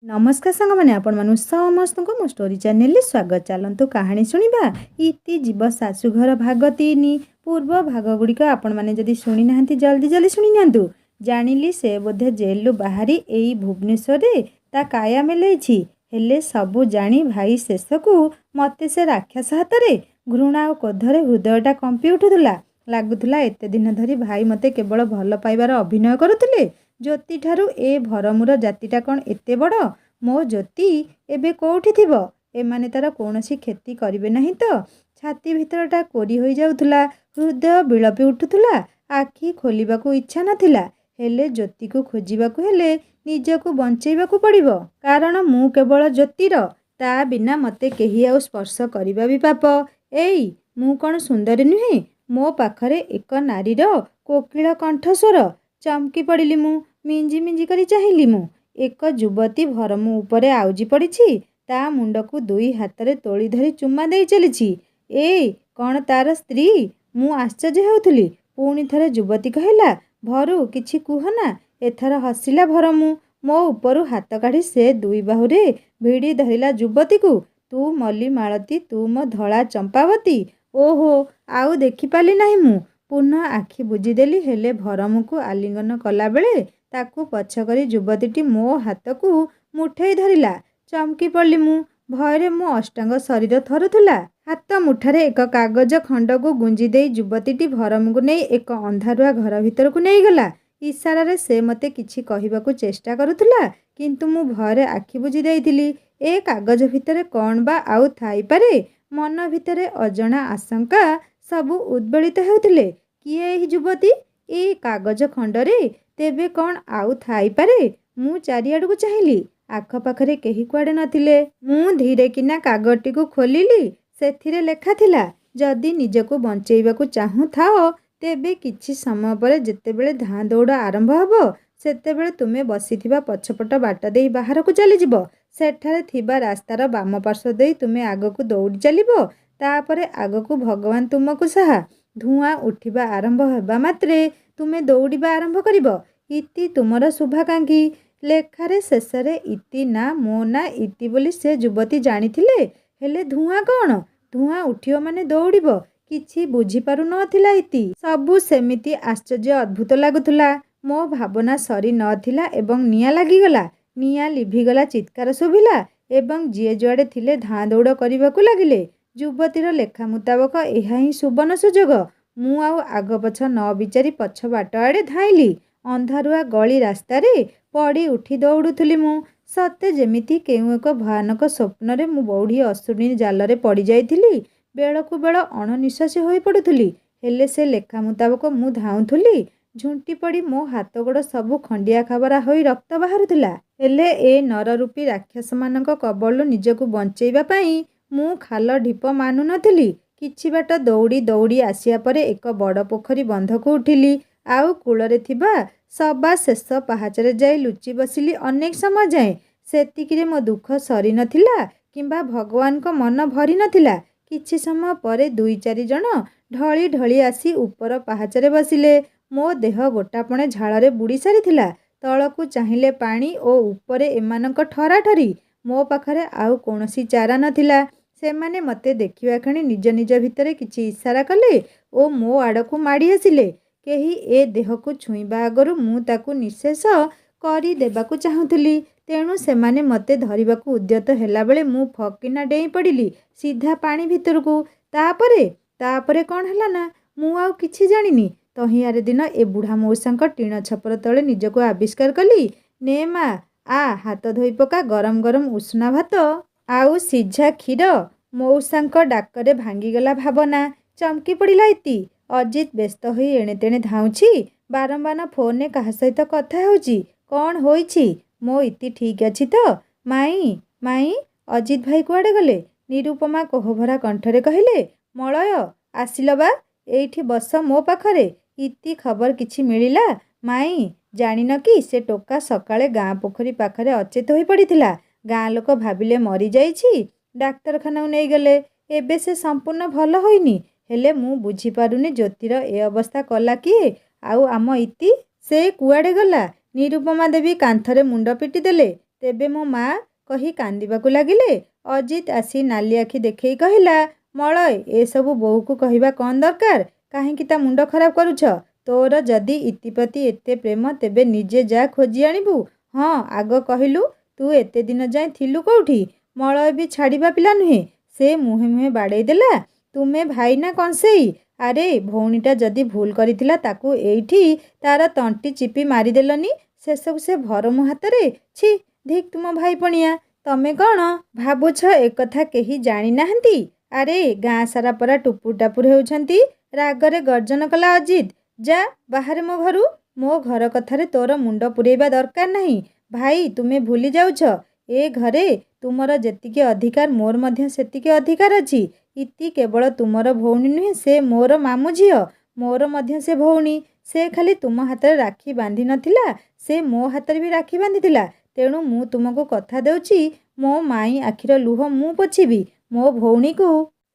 नमस्कार सांग मैंने आपण मानु समस्त को मो स्टोरी चैनल रे स्वागत। चलतु कहानी शुणा इति जीव शाशुघर भाग 3 पूर्व भाग गुड़िक आपण मैंने जदि शुणी ना जल्दी जल्दी शुणी नियंतु। जानिली से बोधे जेलु बाहरी एई भुवनेश्वर रे ता काया मेलेछि हेले सबु जानी भाई शेषकु मते से राक्षस हाथ रे घृणा और क्रोधरे हृदयटा कंपी उठुला लागुला। एते दिन धरी भाई मते केवल भल पाइबार अभिनय करुथिले। ज्योति ठारू ए भरमुर जातिटा कौन एते बड़? मो ज्योति एबे कोठी थिबो? एमाने तार कौनसी क्षति करिवे नहीं तो? छाती भितरटा कोरी होई जाउथुला, हृदय बिलपी उठुथुला, आखि खोलिबाकू इच्छा नथिला। हेले ज्योति को खोजिबाकू हेले निजको बंचेइबाकू पड़िबो, कारण मु केवल ज्योतिर, ता बिना मते केही आउ स्पर्श करिबा भी पाप। एई मु कौन सुंदरी नुहे? मो पाखरे एक नारीर कोकिल कंठस्वर। चमकी पड़िली मु, मिंजी मिंजी करी चाहिली मु। एक युवती भरमु उपरे आउजी पड़िछि, ता मुंडकू दुई हाथ रे तोली धरी चुम्मा देई चलिछि। ए कौन तार स्त्री? मु आश्चर्य हेउथुली। पुणी थरे युवती कहिला, भरू किछि कुहना। एथर हसिला भरमु। मो उपरु हाथ काढ़ी से दुई बाहुरे भिड़ी धरिला युवती को। तू मल्ली मालती, तू मो धला चंपावती। ओहो आउ देखि पाली नाही मु। पुनः आखि बुझीदेली, हेले भरमु को आलिंगन कला बेले ताकू पछ करी युवतीटी मो हाथ को मुठेई धरिला। चमकी पड़ली मु। भयरे मो अष्टांग शरीर थरुथुला। हाथ मुठारे एक कागज खंड को गुंजी देई युवतीटी भरमु को नहीं एक अंधारुआ घर भीतर को नहीं गला। इशारा से मते किछि कहिबाकू चेष्टा करुथुला, किंतु मु भयरे आखि बुझी देइथिली। ए कागज भितरे कौन बा आउ थाई पारे? मन भितरे अजणा आशंका सबु उद्वेलित हेउथिले। किए एही युवती? ए कागज खंडरे तेबे कौन आउ थाई पारे? मु चारिआडू चाहिली, आखपाखरे केही कुआडे नथिले। मु धीरे किना कागजटी को खोलिली। सेथिरे लेखा थिला, जदि निजको बंचेइबाकू चाहू थाओ तेबे किछि समय परे जेतेबेले धाँ दौड़ आरंभ हबो, सेतेबेले तुमे बसिथिबा पछपट बाट देई बाहर को चली जिवो। सेठारे थिबा रास्तार बाम पार्श्व देई तुमे आगकू दौड़ी चलिबो। तापरे आगकू भगवान तुमको साहा। धुआं उठिबा आरंभ हेबा मात्रे तुमे दौड़िबा आरंभ करिबो। इति तुमर शुभाकांक्षी। लेखारे शेषरे इति ना मो ना इति बोली से युवती जानिथिले। हेले धुआं कौन? धुआं उठियो माने दौड़िबो। किछि बुझी पारु नथिला इति। सबु सेमिति आश्चर्य अद्भुत लागुथुला। मो भावना सरी नथिला एवं निया लागिगला। निया लिभिगला, चित्कार शुभिला एवं जिए जुआडे थिले धाँ दौड़ करिबाकू लागिले। युवतीर लेखा मुताबक एहा ही सुवर्ण सुजोग। मु आउ आग पछ न विचारी पछ बाट आड़े धाइली। अंधारुआ गली रास्तारे पड़ी उठी दौड़ुथुली मु। सते जेमिति केउ एक भयानक स्वप्न मु बौढ़ी असुरी जालरे पड़ी जाइथिली। बेलकू बेल अणनिश्वासी होई पड़ुथुली। हेले से लेखा मुताबक मु धाउथुली। झुंटी पड़ी मो हाथ गोड़ सबु खंडिया खाबरा होई रक्त बाहारुथुला। हेले ए नररूपी राक्षस मानक कबलू निजकू बंचेइबा पई मु खाल ढीप मानु नथिली। किछि बाट दौड़ी दौड़ी आसिया परे एक बड़ पोखरी बंधक उठिली। आउ कूलरे थिबा सबा शेष पाहाचरे जाई लुचि बसिली अनेक समय जाए। सेतिकिरे मो दुख सरी नथिला किंबा भगवान को मन भरी नथिला। किछि समय परे दुई चारि जण ढली ढली आसी ऊपर पाहाचरे बसिले। मो देह गोटापणे झाଳରେ बुड़ी सारिथिला। तळकू चाहिले पानी ओ उपरे एमानक ठराठरी। मो पाखरे आउ कोनोसी चारा नथिला। सेमाने मते देखिबा खणी निज निज भितरे किछि इशारा कले ओ मो आड़कू माड़ी आसिले। केही ए देह को छुईबा आगरु मु ताकू निशेष करी देबाकू चाहुथुली। तेणु सेमाने मते धरिबाकू उद्यत हेला बेले मु फकिना डेई पड़िली सीधा पानी भितरकू। तापरे कौन हैला ना मु आउ किछि जानिनी। तहियारे दिन ए बुढ़ा मौसांक टीण छपर तले निजको आविष्कार कली। ने मा आ हाथ धोई पका, गरम गरम उष्णा भात आउ सिझा क्षीर। मौसांक डाकरे भांगीगला भावना। चमकी पड़िला इति। अजित व्यस्त होई एणे तेणे धाउछि। बारंबार फोन काहा सहित कथा होउछि। कौन होइछि? मो इति ठीक अछि तो? माई माई अजित भाई कुआडे गले? निरुपमा कोहभरा कंठरे कहिले। मलय आसिल बा, एइठी बस मो पाखरे। इति खबर किछि मिलिला? माई जानिन कि से टोका सकाळे गाँ पोखरी पाखरे अचेत होई पड़िथिला। गाँ लोक भाबिले मरी जाइछि। डाक्तरखाना नै गले। एबे से संपूर्ण भल होइनी। हेले मु बुझी पारुनी ज्योतिर ए अवस्था कला किए? आउ आम इति से कुआडे गला? निरुपमा देवी कांथरे मुंड पिटी देले। ତେବେ ମୋ ମା କହି କାନ୍ଦିବାକୁ ଲାଗିଲେ। ଅଜିତ ଆସି ନାଲି ଆଖି ଦେଖେଇ କହିଲା, ମଳୟ, ଏସବୁ ବୋଉକୁ କହିବା କ'ଣ ଦରକାର? କାହିଁକି ତା ମୁଣ୍ଡ ଖରାପ କରୁଛ? ତୋର ଯଦି ଇତି ପ୍ରତି ଏତେ ପ୍ରେମ ତେବେ ନିଜେ ଯା ଖୋଜି ଆଣିବୁ। ହଁ, ଆଗ କହିଲୁ ତୁ ଏତେ ଦିନ ଯାଏଁ ଥିଲୁ କୋଉଠି? ମଳୟ ବି ଛାଡ଼ିବା ପିଲା ନୁହେଁ। ସେ ମୁହେଁ ମୁହେଁ ବାଡ଼େଇ ଦେଲା। ତୁମେ ଭାଇ ନା କଂସେଇ? ଆରେ ଭଉଣୀଟା ଯଦି ଭୁଲ କରିଥିଲା ତାକୁ ଏଇଠି ତାର ତଣ୍ଟି ଚିପି ମାରିଦେଲନି। ଶେଷକୁ ସେ ଭରମୁ ହାତରେ। ଛି, ଧିକ୍ ତୁମ ଭାଇପଣିଆ। ତମେ କ'ଣ ଭାବୁଛ ଏକଥା କେହି ଜାଣିନାହାନ୍ତି? ଆରେ ଗାଁ ସାରା ପରା ଟୁପୁର ଟାପୁର ହେଉଛନ୍ତି। ରାଗରେ ଗର୍ଜନ କଲା ଅଜିତ। ଯା ବାହାରେ ମୋ ଘରୁ। ମୋ ଘର କଥାରେ ତୋର ମୁଣ୍ଡ ପୂରେଇବା ଦରକାର ନାହିଁ। ଭାଇ, ତୁମେ ଭୁଲି ଯାଉଛ ଏ ଘରେ ତୁମର ଯେତିକି ଅଧିକାର ମୋର ମଧ୍ୟ ସେତିକି ଅଧିକାର ଅଛି। ଇତି କେବଳ ତୁମର ଭଉଣୀ ନୁହେଁ, ସେ ମୋର ମାମୁଁ ଝିଅ। ମୋର ମଧ୍ୟ ସେ ଭଉଣୀ। ସେ ଖାଲି ତୁମ ହାତରେ ରାକ୍ଷୀ ବାନ୍ଧି ନଥିଲା, ସେ ମୋ ହାତରେ ବି ରାକ୍ଷୀ ବାନ୍ଧିଥିଲା। ତେଣୁ ମୁଁ ତୁମକୁ କଥା ଦେଉଛି, ମୋ ମାଇଁ ଆଖିର ଲୁହ ମୁଁ ପୋଛିବି। ମୋ ଭଉଣୀକୁ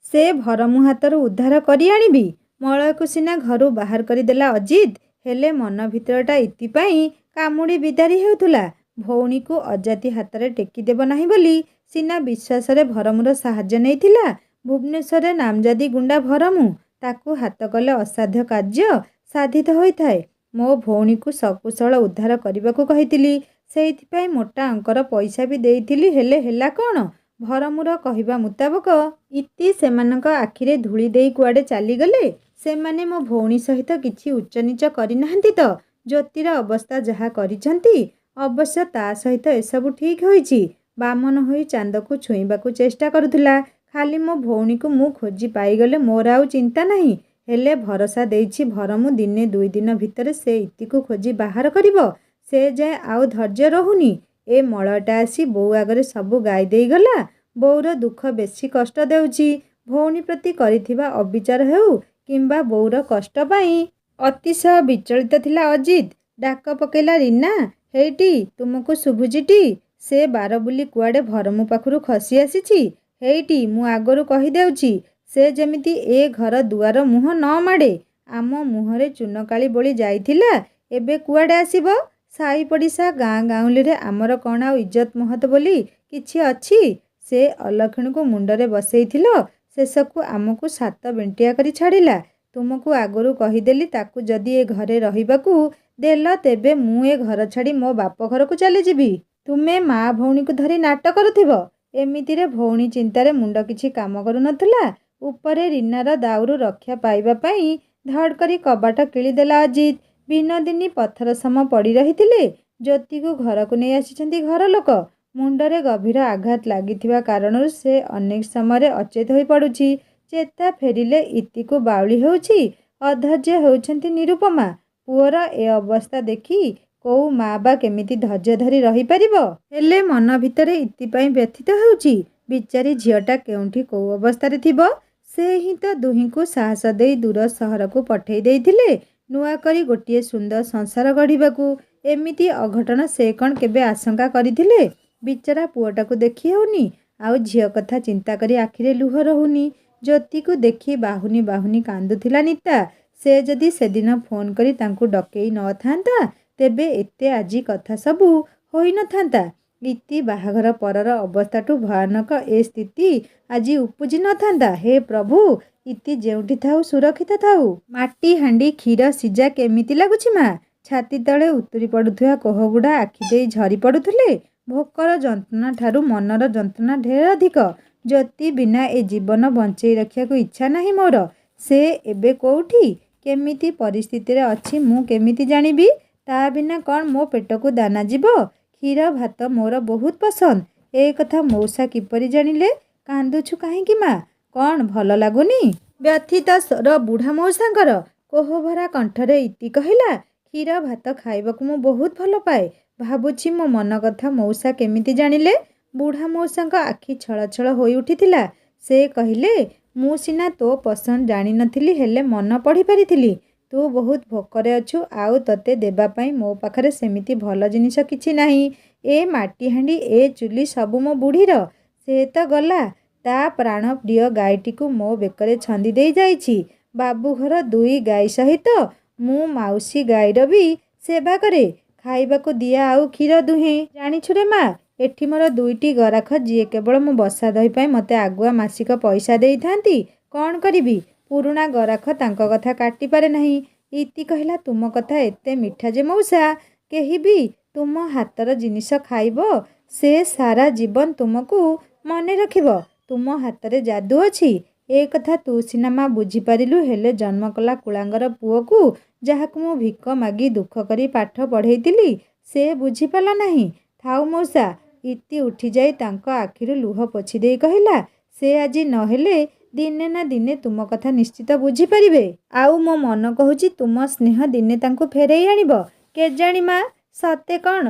ସେ ଭରମୁ ହାତରୁ ଉଦ୍ଧାର କରି ଆଣିବି। ମଳୟକୁ ସିନା ଘରୁ ବାହାର କରିଦେଲା ଅଜିତ, ହେଲେ ମନ ଭିତରଟା ଇତି ପାଇଁ କାମୁଡ଼ି ବିଦାରି ହେଉଥିଲା। ଭଉଣୀକୁ ଅଜାତି ହାତରେ ଟେକିଦେବ ନାହିଁ ବୋଲି ସିନା ବିଶ୍ୱାସରେ ଭରମୁର ସାହାଯ୍ୟ ନେଇଥିଲା। ଭୁବନେଶ୍ୱରରେ ନାମଜାଦି ଗୁଣ୍ଡା ଭରମୁ। ତାକୁ ହାତ କଲେ ଅସାଧ୍ୟ କାର୍ଯ୍ୟ ସାଧିତ ହୋଇଥାଏ। ମୋ ଭଉଣୀକୁ ସକୁଶଳ ଉଦ୍ଧାର କରିବାକୁ କହିଥିଲି। ସେଇଥିପାଇଁ ମୋଟା ଅଙ୍କର ପଇସା ବି ଦେଇଥିଲି। ହେଲେ ହେଲା କ'ଣ? ଭରମୁର କହିବା ମୁତାବକ ଇତି ସେମାନଙ୍କ ଆଖିରେ ଧୂଳି ଦେଇ କୁଆଡ଼େ ଚାଲିଗଲେ। ସେମାନେ ମୋ ଭଉଣୀ ସହିତ କିଛି ଉଚ୍ଚନୀଚ କରିନାହାନ୍ତି ତ? ଜ୍ୟୋତିର ଅବସ୍ଥା ଯାହା କରିଛନ୍ତି, ଅବଶ୍ୟ ତା ସହିତ ଏସବୁ ଠିକ୍ ହୋଇଛି। ବାମନ ହୋଇ ଚାନ୍ଦକୁ ଛୁଇଁବାକୁ ଚେଷ୍ଟା କରୁଥିଲା। ଖାଲି ମୋ ଭଉଣୀକୁ ମୁଁ ଖୋଜି ପାଇଗଲେ ମୋର ଆଉ ଚିନ୍ତା ନାହିଁ। ହେଲେ ଭରସା ଦେଇଛି ଭରମୁ ଦିନେ ଦୁଇ ଦିନ ଭିତରେ ସେ ଇତିକୁ ଖୋଜି ବାହାର କରିବ। ସେ ଯାଏ ଆଉ ଧୈର୍ଯ୍ୟ ରହୁନି। ଏ ମଳୟଟା ଆସି ବୋଉ ଆଗରେ ସବୁ ଗାଇ ଦେଇଗଲା। ବୋଉର ଦୁଃଖ ବେଶୀ କଷ୍ଟ ଦେଉଛି। ଭଉଣୀ ପ୍ରତି କରିଥିବା ଅବିଚାର ହେଉ କିମ୍ବା ବୋଉର କଷ୍ଟ ପାଇଁ। ଅତିଶୟ ବିଚଳିତ ଥିଲା ଅଜିତ। ଡାକ ପକେଇଲା, ରୀନା, ହେଇଟି, ତୁମକୁ ଶୁଭୁଚିଟି? ସେ ବାର ବୁଲି କୁଆଡ଼େ ଭରମୁ ପାଖରୁ ଖସି ଆସିଛି। ହେଇଟି, ମୁଁ ଆଗରୁ କହିଦେଉଛି, ସେ ଯେମିତି ଏ ଘର ଦୁଆର ମୁହଁ ନ ମାଡ଼େ। ଆମ ମୁହଁରେ ଚୂନକାଳି ବୋଳି ଯାଇଥିଲା, ଏବେ କୁଆଡ଼େ ଆସିବ? ସାଇ ପଡ଼ିଶା ଗାଁ ଗାଉଁଲିରେ ଆମର କ'ଣ ଆଉ ଇଜ୍ଜତ ମହତ ବୋଲି କିଛି ଅଛି? ସେ ଅଲକ୍ଷଣୀକୁ ମୁଣ୍ଡରେ ବସେଇଥିଲ, ଶେଷକୁ ଆମକୁ ସାତ ବେଣ୍ଟିଆ କରି ଛାଡ଼ିଲା। ତୁମକୁ ଆଗରୁ କହିଦେଲି ତାକୁ ଯଦି ଏ ଘରେ ରହିବାକୁ ଦେଲ ତେବେ ମୁଁ ଏ ଘର ଛାଡ଼ି ମୋ ବାପ ଘରକୁ ଚାଲିଯିବି। ତୁମେ ମା ଭଉଣୀକୁ ଧରି ନାଟ କରୁଥିବ। ଏମିତିରେ ଭଉଣୀ ଚିନ୍ତାରେ ମୁଣ୍ଡ କିଛି କାମ କରୁନଥିଲା। ଉପରେ ରୀନାର ଦାଉରୁ ରକ୍ଷା ପାଇବା ପାଇଁ ଧଡ଼ କରି କବାଟ କିଳିଦେଲା ଅଜିତ। ବିନୋଦିନୀ ପଥର ସମ ପଡ଼ି ରହିଥିଲେ। ଜ୍ୟୋତିକୁ ଘରକୁ ନେଇ ଆସିଛନ୍ତି ଘର ଲୋକ। ମୁଣ୍ଡରେ ଗଭୀର ଆଘାତ ଲାଗିଥିବା କାରଣରୁ ସେ ଅନେକ ସମୟରେ ଅଚେତ ହୋଇ ପଡ଼ୁଛି। ଚେତା ଫେରିଲେ ଇତିକୁ ବାଉଳି ହେଉଛି। ଅଧୈର୍ଯ୍ୟ ହେଉଛନ୍ତି ନିରୁପମା। ପୁଅର ଏ ଅବସ୍ଥା ଦେଖି କୋଉ ମା ବା କେମିତି ଧୈର୍ଯ୍ୟ ଧରି ରହିପାରିବ? ହେଲେ ମନ ଭିତରେ ଇତି ପାଇଁ ବ୍ୟଥିତ ହେଉଛି। ବିଚାରୀ ଝିଅଟା କେଉଁଠି କୋଉ ଅବସ୍ଥାରେ ଥିବ। ସେ ହିଁ ତ ଦୁହିଁଙ୍କୁ ସାହସ ଦେଇ ଦୂର ସହରକୁ ପଠେଇ ଦେଇଥିଲେ ନୂଆ କରି ଗୋଟିଏ ସୁନ୍ଦର ସଂସାର ଗଢ଼ିବାକୁ। ଏମିତି ଅଘଟଣ ସେ କ'ଣ କେବେ ଆଶଙ୍କା କରିଥିଲେ? ବିଚରା ପୁଅଟାକୁ ଦେଖି ହେଉନି, ଆଉ ଝିଅ କଥା ଚିନ୍ତା କରି ଆଖିରେ ଲୁହ ରହୁନି। ଜ୍ୟୋତିକୁ ଦେଖି ବାହୁନି ବାହୁନି କାନ୍ଦୁଥିଲା ନିତା। ସେ ଯଦି ସେଦିନ ଫୋନ୍ କରି ତାଙ୍କୁ ଡକେଇ ନଥାନ୍ତା ତେବେ ଏତେ ଆଜି କଥା ସବୁ ହୋଇନଥାନ୍ତା। ଇତି ବାହାଘର ପରର ଅବସ୍ଥାଠୁ ଭୟାନକ ଏ ସ୍ଥିତି ଆଜି ଉପୁଜି ନଥାନ୍ତା। ହେ ପ୍ରଭୁ, ଇତି ଯେଉଁଠି ଥାଉ ସୁରକ୍ଷିତ ଥାଉ। ମାଟି ହାଣ୍ଡି କ୍ଷୀର ସିଝା କେମିତି ଲାଗୁଛି ମା? ଛାତି ତଳେ ଉତୁରି ପଡ଼ୁଥିବା କୋହଗୁଡ଼ା ଆଖି ଦେଇ ଝରି ପଡ଼ୁଥିଲେ। ଭୋକର ଯନ୍ତ୍ରଣା ଠାରୁ ମନର ଯନ୍ତ୍ରଣା ଢେର ଅଧିକ। ଜ୍ୟୋତି ବିନା ଏ ଜୀବନ ବଞ୍ଚେଇ ରଖିବାକୁ ଇଚ୍ଛା ନାହିଁ ମୋର। ସେ ଏବେ କୋଉଠି କେମିତି ପରିସ୍ଥିତିରେ ଅଛି ମୁଁ କେମିତି ଜାଣିବି? ତା ବିନା କ'ଣ ମୋ ପେଟକୁ ଦାନା ଯିବ? କ୍ଷୀର ଭାତ ମୋର ବହୁତ ପସନ୍ଦ। ଏ କଥା ମଉସା କିପରି ଜାଣିଲେ? କାନ୍ଦୁଛୁ କାହିଁକି ମା? କ'ଣ ଭଲ ଲାଗୁନି? ବ୍ୟଥିତ ସ୍ୱର ବୁଢ଼ା ମଉସାଙ୍କର। କୋହଭରା କଣ୍ଠରେ ଇତି କହିଲା, କ୍ଷୀର ଭାତ ଖାଇବାକୁ ମୁଁ ବହୁତ ଭଲ ପାଏ। ଭାବୁଛି ମୋ ମନ କଥା ମଉସା କେମିତି ଜାଣିଲେ? ବୁଢ଼ା ମଉସାଙ୍କ ଆଖି ଛଳ ଛଳ ହୋଇ ଉଠିଥିଲା। ସେ କହିଲେ, ମୁଁ ସିନା ତୋ ପସନ୍ଦ ଜାଣିନଥିଲି, ହେଲେ ମନ ପଢ଼ି ପାରିଥିଲି। ତୁ ବହୁତ ଭୋକରେ ଅଛୁ, ଆଉ ତତେ ଦେବା ପାଇଁ ମୋ ପାଖରେ ସେମିତି ଭଲ ଜିନିଷ କିଛି ନାହିଁ। ଏ ମାଟି ହାଣ୍ଡି, ଏ ଚୁଲି ସବୁ ମୋ ବୁଢ଼ୀର। ସେ ତ ଗଲା, ତା ପ୍ରାଣ ପ୍ରିୟ ଗାଈଟିକୁ ମୋ ବେକରେ ଛନ୍ଦି ଦେଇ ଯାଇଛି। ବାବୁଘର ଦୁଇ ଗାଈ ସହିତ ମୁଁ ମାଉସୀ ଗାଈର ବି ସେବା କରେ। ଖାଇବାକୁ ଦିଆ ଆଉ କ୍ଷୀର ଦୁହେଁ। ଜାଣିଛୁ ରେ ମା, ଏଠି ମୋର 2ଟି ଗରାଖ ଯିଏ କେବଳ ମୋ ବସା ଦହି ପାଇଁ ମୋତେ ଆଗୁଆ ମାସିକ ପଇସା ଦେଇଥାନ୍ତି। କ'ଣ କରିବି? ପୁରୁଣା ଗରାଖ ତାଙ୍କ କଥା କାଟିପାରେ ନାହିଁ। ଇତି କହିଲା, ତୁମ କଥା ଏତେ ମିଠା ଯେ ମଉସା, କେହି ବି ତୁମ ହାତର ଜିନିଷ ଖାଇବ ସେ ସାରା ଜୀବନ ତୁମକୁ ମନେ ରଖିବ। ତୁମ ହାତରେ ଯାଦୁ ଅଛି। ଏ କଥା ତୁ ସିନା ମା ବୁଝିପାରିଲୁ, ହେଲେ ଜନ୍ମ କଲା କୁଳାଙ୍ଗର ପୁଅକୁ, ଯାହାକୁ ମୁଁ ଭିକ ମାଗି ଦୁଃଖ କରି ପାଠ ପଢ଼େଇଥିଲି, ସେ ବୁଝିପାରିଲା ନାହିଁ। ଥାଉ ମଉସା। ଇତି ଉଠିଯାଇ ତାଙ୍କ ଆଖିରୁ ଲୁହ ପୋଛି ଦେଇ କହିଲା, ସେ ଆଜି ନହେଲେ ଦିନେ ନା ଦିନେ ତୁମ କଥା ନିଶ୍ଚିତ ବୁଝିପାରିବେ। ଆଉ ମୋ ମନ କହୁଛି ତୁମ ସ୍ନେହ ଦିନେ ତାଙ୍କୁ ଫେରେଇ ଆଣିବ। କେଜାଣି ମା, ସତେ କ'ଣ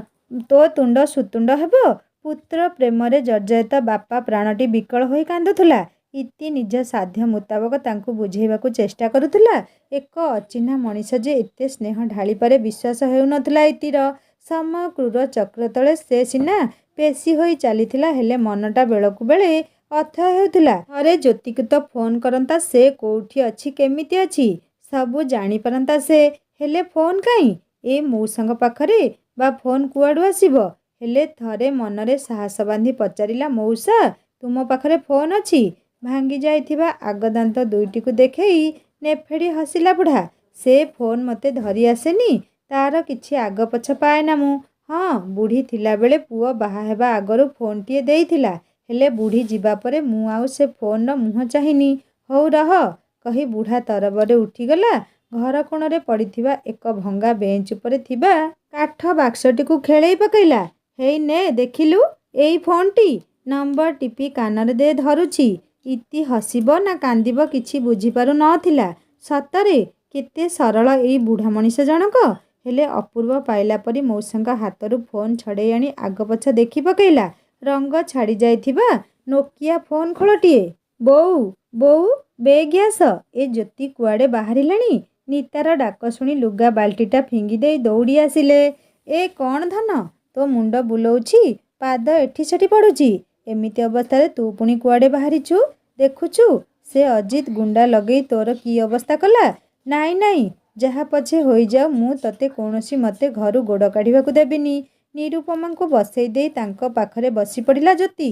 ତୋ ତୁଣ୍ଡ ସୁତୁଣ୍ଡ ହେବ? ପୁତ୍ର ପ୍ରେମରେ ଜର୍ଜରିତ ବାପା ପ୍ରାଣଟି ବିକଳ ହୋଇ କାନ୍ଦୁଥିଲା। ଇତି ନିଜ ସାଧ୍ୟ ମୁତାବକ ତାଙ୍କୁ ବୁଝେଇବାକୁ ଚେଷ୍ଟା କରୁଥିଲା। ଏକ ଅଚିହ୍ନା ମଣିଷ ଯେ ଏତେ ସ୍ନେହ ଢାଳିପାରେ ବିଶ୍ୱାସ ହେଉନଥିଲା ଇତିର। ସମୟ କ୍ରୂର ଚକ୍ର ତଳେ ସେ ସିନା ପେଶି ହୋଇ ଚାଲିଥିଲା, ହେଲେ ମନଟା ବେଳକୁ ବେଳେ ଅଥୟ ହେଉଥିଲା। ଥରେ ଜ୍ୟୋତିକୁ ତ ଫୋନ୍ କରନ୍ତା, ସେ କୋଉଠି ଅଛି, କେମିତି ଅଛି, ସବୁ ଜାଣିପାରନ୍ତା ସେ। ହେଲେ ଫୋନ୍ କାହିଁ? ଏ ମଉସାଙ୍କ ପାଖରେ ବା ଫୋନ୍ କୁଆଡ଼ୁ ଆସିବ? ହେଲେ ଥରେ ମନରେ ସାହସ ବାନ୍ଧି ପଚାରିଲା, ମଉସା, ତୁମ ପାଖରେ ଫୋନ୍ ଅଛି? ଭାଙ୍ଗି ଯାଇଥିବା ଆଗଦାନ୍ତ ଦୁଇଟିକୁ ଦେଖେଇ ନେଫେଡ଼ି ହସିଲା ବୁଢ଼ା। ସେ ଫୋନ୍ ମୋତେ ଧରି ଆସେନି, ତାର କିଛି ଆଗ ପଛ ପାଏନା ମୁଁ। ହଁ, ବୁଢ଼ୀ ଥିଲାବେଳେ ପୁଅ ବାହା ହେବା ଆଗରୁ ଫୋନ୍ଟିଏ ଦେଇଥିଲା, ହେଲେ ବୁଢ଼ୀ ଯିବା ପରେ ମୁଁ ଆଉ ସେ ଫୋନ୍ର ମୁହଁ ଚାହିଁନି। ହଉ ରହ, କହି ବୁଢ଼ା ତରବରେ ଉଠିଗଲା। ଘର କୋଣରେ ପଡ଼ିଥିବା ଏକ ଭଙ୍ଗା ବେଞ୍ଚ ଉପରେ ଥିବା କାଠ ବାକ୍ସଟିକୁ ଖେଳେଇ ପକାଇଲା। ହେଇ ନେ ଦେଖିଲୁ, ଏଇ ଫୋନ୍ଟି, ନମ୍ବର ଟିପି କାନରେ ଦେ, ଧରୁଛି। ଇତି ହସିବ ନା କାନ୍ଦିବ କିଛି ବୁଝିପାରୁ ନଥିଲା। ସତରେ କେତେ ସରଳ ଏଇ ବୁଢ଼ା ମଣିଷ ଜଣକ। ହେଲେ ଅପୂର୍ବ ପାଇଲା ପରି ମଉସାଙ୍କ ହାତରୁ ଫୋନ୍ ଛଡ଼େଇ ଆଣି ଆଗ ପଛ ଦେଖି ପକାଇଲା। ରଙ୍ଗ ଛାଡ଼ି ଯାଇଥିବା ନୋକିଆ ଫୋନ୍ ଖୋଳଟିଏ। ବୋଉ, ବୋଉ, ବେଗି ଆସ, ଏ ଜ୍ୟୋତି କୁଆଡ଼େ ବାହାରିଲାଣି। ନିତାର ଡାକ ଶୁଣି ଲୁଗା ବାଲ୍ଟିଟା ଫିଙ୍ଗି ଦେଇ ଦୌଡ଼ି ଆସିଲେ। ଏ କ'ଣ ଧନ, ତୋ ମୁଣ୍ଡ ବୁଲଉଛି, ପାଦ ଏଠି ସେଠି ପଡ଼ୁଛି। ଏମିତି ଅବସ୍ଥାରେ ତୁ ପୁଣି କୁଆଡ଼େ ବାହାରିଛୁ? ଦେଖୁଛୁ ସେ ଅଜିତ ଗୁଣ୍ଡା ଲଗେଇ ତୋର କି ଅବସ୍ଥା କଲା। ନାଇଁ ନାଇଁ, ଯାହା ପଛେ ହୋଇଯାଉ, ମୁଁ ତତେ କୌଣସି ମତେ ଘରୁ ଗୋଡ଼ କାଢ଼ିବାକୁ ଦେବିନି। ନିରୁପମାଙ୍କୁ ବସେଇ ଦେଇ ତାଙ୍କ ପାଖରେ ବସି ପଡ଼ିଲା ଜ୍ୟୋତି।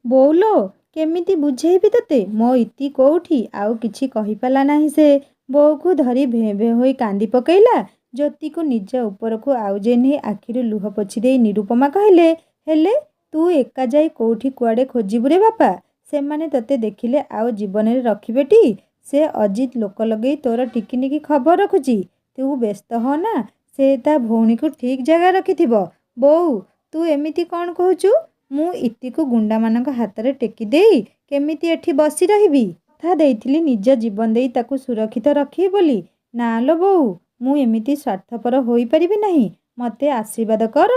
ବୋଉଲୋ, କେମିତି ବୁଝେଇବି ତତେ, ମୋ ଇତି କୋଉଠି? ଆଉ କିଛି କହିପାରିଲା ନାହିଁ ସେ। ବୋଉକୁ ଧରି ଭେଁ ଭେଁ ହୋଇ କାନ୍ଦି ପକେଇଲା। ଜ୍ୟୋତିକୁ ନିଜ ଉପରକୁ ଆଉଜେଇ ନେଇ ଆଖିରୁ ଲୁହ ପୋଛି ଦେଇ ନିରୁପମା କହିଲେ, ହେଲେ ତୁ ଏକା ଯାଇ କୋଉଠି କୁଆଡ଼େ ଖୋଜିବୁ ରେ ବାପା? ସେମାନେ ତତେ ଦେଖିଲେ ଆଉ ଜୀବନରେ ରଖିବେଟି? ସେ ଅଜିତ ଲୋକ ଲଗେଇ ତୋର ଟିକିନିକି ଖବର ରଖୁଛି। ତୁ ବ୍ୟସ୍ତ ହନା, ସେ ତା ଭଉଣୀକୁ ଠିକ୍ ଜାଗାରେ ରଖିଥିବ। ବୋଉ, ତୁ ଏମିତି କ'ଣ କହୁଛୁ? ମୁଁ ଇତିକୁ ଗୁଣ୍ଡାମାନଙ୍କ ହାତରେ ଟେକି ଦେଇ କେମିତି ଏଠି ବସି ରହିବି? କଥା ଦେଇଥିଲି ନିଜ ଜୀବନ ଦେଇ ତାକୁ ସୁରକ୍ଷିତ ରଖିବି ବୋଲି। ନା ଲୋ ବୋଉ, ମୁଁ ଏମିତି ସ୍ୱାର୍ଥପର ହୋଇପାରିବି ନାହିଁ। ମୋତେ ଆଶୀର୍ବାଦ କର,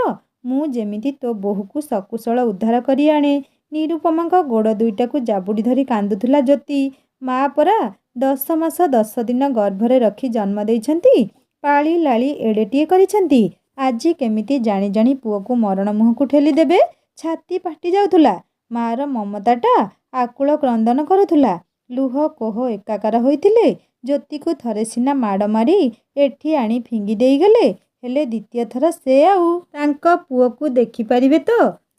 ମୁଁ ଯେମିତି ତୋ ବୋହୂକୁ ସକୁଶଳ ଉଦ୍ଧାର କରି ଆଣେ। ନିରୁପମାଙ୍କ ଗୋଡ଼ ଦୁଇଟାକୁ ଜାବୁଡ଼ି ଧରି କାନ୍ଦୁଥିଲା ଜ୍ୟୋତି। ମା ପରା 10 ମାସ 10 ଦିନ ଗର୍ଭରେ ରଖି ଜନ୍ମ ଦେଇଛନ୍ତି, ପାଳି ଲାଳି ଏଡ଼େଟିଏ କରିଛନ୍ତି। ଆଜି କେମିତି ଜାଣି ଜାଣି ପୁଅକୁ ମରଣ ମୁହଁକୁ ଠେଲି ଦେବେ। ଛାତି ଫାଟି ଯାଉଥିଲା। ମାର ମମତାଟା ଆକୁଳ କ୍ରନ୍ଦନ କରୁଥିଲା। ଲୁହ କୋହ ଏକାକାର ହୋଇଥିଲେ। ଜ୍ୟୋତିକୁ ଥରେ ସିନା ମାଡ଼ ମାରି ଏଠି ଆଣି ଫିଙ୍ଗି ଦେଇଗଲେ, ହେଲେ ଦ୍ୱିତୀୟ ଥର ସେ ଆଉ ତାଙ୍କ ପୁଅକୁ ଦେଖିପାରିବେ ତ?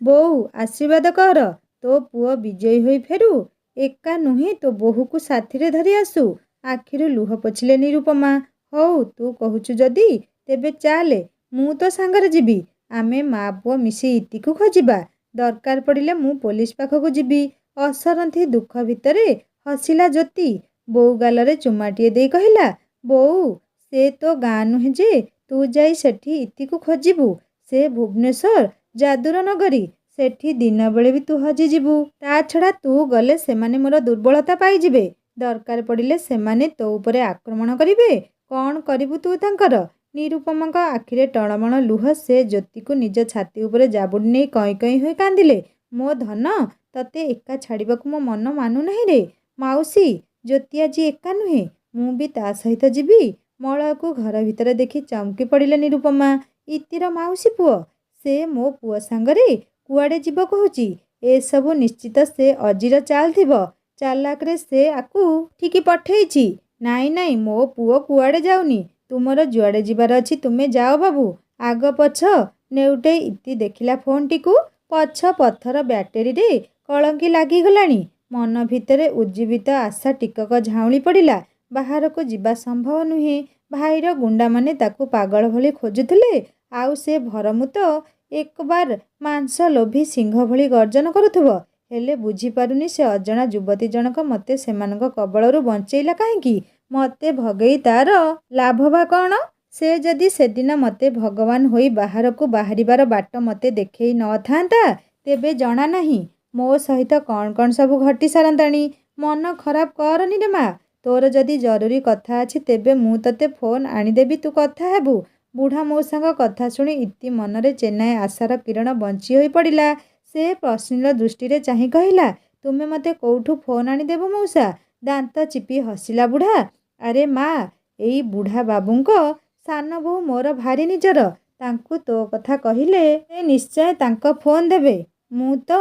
ବୋଉ, ଆଶୀର୍ବାଦ କର, ତୋ ପୁଅ ବିଜୟୀ ହୋଇ ଫେରୁ। ଏକା ନୁହେଁ, ତୋ ବୋହୂକୁ ସାଥିରେ ଧରି ଆସୁ। ଆଖିରୁ ଲୁହ ପୋଛିଲେ ନିରୁପମା। ହଉ, ତୁ କହୁଛୁ ଯଦି, ତେବେ ଚାଲେ, ମୁଁ ତୋ ସାଙ୍ଗରେ ଯିବି। ଆମେ ମା ପୁଅ ମିଶି ଇତିକୁ ଖୋଜିବା। ଦରକାର ପଡ଼ିଲେ ମୁଁ ପୋଲିସ ପାଖକୁ ଯିବି। ଅସରନ୍ତି ଦୁଃଖ ଭିତରେ ହସିଲା ଜ୍ୟୋତି। ବୋଉ ଗାଲରେ ଚୁମାଟିଏ ଦେଇ କହିଲା, ବୋଉ, ସେ ତୋ ଗାଁ ନୁହେଁ ଯେ ତୁ ଯାଇ ସେଠି ଇତିକୁ ଖୋଜିବୁ। ସେ ଭୁବନେଶ୍ୱର ଯାଦୁର ନଗରୀ, ସେଠି ଦିନ ବେଳେ ବି ତୁ ହଜିଯିବୁ। ତା ଛଡ଼ା ତୁ ଗଲେ ସେମାନେ ମୋର ଦୁର୍ବଳତା ପାଇଯିବେ। ଦରକାର ପଡ଼ିଲେ ସେମାନେ ତୋ ଉପରେ ଆକ୍ରମଣ କରିବେ। କ'ଣ କରିବୁ ତୁ ତାଙ୍କର? ନିରୁପମାଙ୍କ ଆଖିରେ ଟଳମଳ ଲୁହ। ସେ ଜ୍ୟୋତିକୁ ନିଜ ଛାତି ଉପରେ ଜାବୁଡ଼ି ନେଇ କଇଁ କଇଁ ହୋଇ କାନ୍ଦିଲେ। ମୋ ଧନ, ତତେ ଏକା ଛାଡ଼ିବାକୁ ମୋ ମନ ମାନୁନାହିଁ ରେ। ମାଉସୀ, ଜ୍ୟୋତି ଆଜି ଏକା ନୁହେଁ, ମୁଁ ବି ତା ସହିତ ଯିବି। ମଳୟକୁ ଘର ଭିତରେ ଦେଖି ଚମକି ପଡ଼ିଲେ ନିରୁପମା। ଇତିର ମାଉସୀ ପୁଅ, ସେ ମୋ ପୁଅ ସାଙ୍ଗରେ କୁଆଡ଼େ ଯିବ କହୁଛି? ଏସବୁ ନିଶ୍ଚିତ ସେ ଅଜିର ଚାଲ୍ ଥିବ। ଚାଲାକରେ ସେ ଆକୁ ଠିକି ପଠେଇଛି। ନାଇଁ ନାଇଁ, ମୋ ପୁଅ କୁଆଡ଼େ ଯାଉନି। ତୁମର ଯୁଆଡ଼େ ଯିବାର ଅଛି ତୁମେ ଯାଅ ବାବୁ। ଆଗ ପଛ ନେଉଟେଇ ଇତି ଦେଖିଲା ଫୋନ୍ଟିକୁ। ପଛ ପଥର ବ୍ୟାଟେରୀରେ କଳଙ୍କି ଲାଗିଗଲାଣି। ମନ ଭିତରେ ଉଜ୍ଜୀବିତ ଆଶା ଟିକକ ଝାଉଁଳି ପଡ଼ିଲା। ବାହାରକୁ ଯିବା ସମ୍ଭବ ନୁହେଁ। ଭାଇର ଗୁଣ୍ଡାମାନେ ତାକୁ ପାଗଳ ଭଳି ଖୋଜୁଥିଲେ। ଆଉ ସେ ଭରମୁତ ଏକବାର ମାଂସ ଲୋଭୀ ସିଂହ ଭଳି ଗର୍ଜନ କରୁଥିବ। ହେଲେ ବୁଝିପାରୁନି ସେ ଅଜଣା ଯୁବତୀ ଜଣକ ମୋତେ ସେମାନଙ୍କ କବଳରୁ ବଞ୍ଚେଇଲା କାହିଁକି? ମୋତେ ଭଗେଇ ତା'ର ଲାଭ ବା କ'ଣ? ସେ ଯଦି ସେଦିନ ମୋତେ ଭଗବାନ ହୋଇ ବାହାରକୁ ବାହାରିବାର ବାଟ ମୋତେ ଦେଖେଇ ନଥାନ୍ତା, ତେବେ ଜଣା ନାହିଁ ମୋ ସହିତ କ'ଣ କ'ଣ ସବୁ ଘଟି ସାରନ୍ତାଣି। ମନ ଖରାପ କରନି ରେ ମା'। ତୋର ଯଦି ଜରୁରୀ କଥା ଅଛି ତେବେ ମୁଁ ତୋତେ ଫୋନ୍ ଆଣିଦେବି, ତୁ କଥା ହେବୁ। ବୁଢ଼ା ମଉସାଙ୍କ କଥା ଶୁଣି ଇତି ମନରେ ଚେନାଏ ଆଶାର କିରଣ ବଞ୍ଚି ହୋଇ ପଡ଼ିଲା। ସେ ପ୍ରଶ୍ନିଳ ଦୃଷ୍ଟିରେ ଚାହିଁ କହିଲା, ତୁମେ ମୋତେ କୋଉଠୁ ଫୋନ୍ ଆଣିଦେବ ମଉସା? ଦାନ୍ତ ଚିପି ହସିଲା ବୁଢ଼ା। ଆରେ ମା', ଏଇ ବୁଢ଼ା ବାବୁଙ୍କ ସାନ ବୋହୂ ମୋର ଭାରି ନିଜର। ତାଙ୍କୁ ତୋ କଥା କହିଲେ ସେ ନିଶ୍ଚୟ ତାଙ୍କ ଫୋନ୍ ଦେବେ। ମୁଁ ତ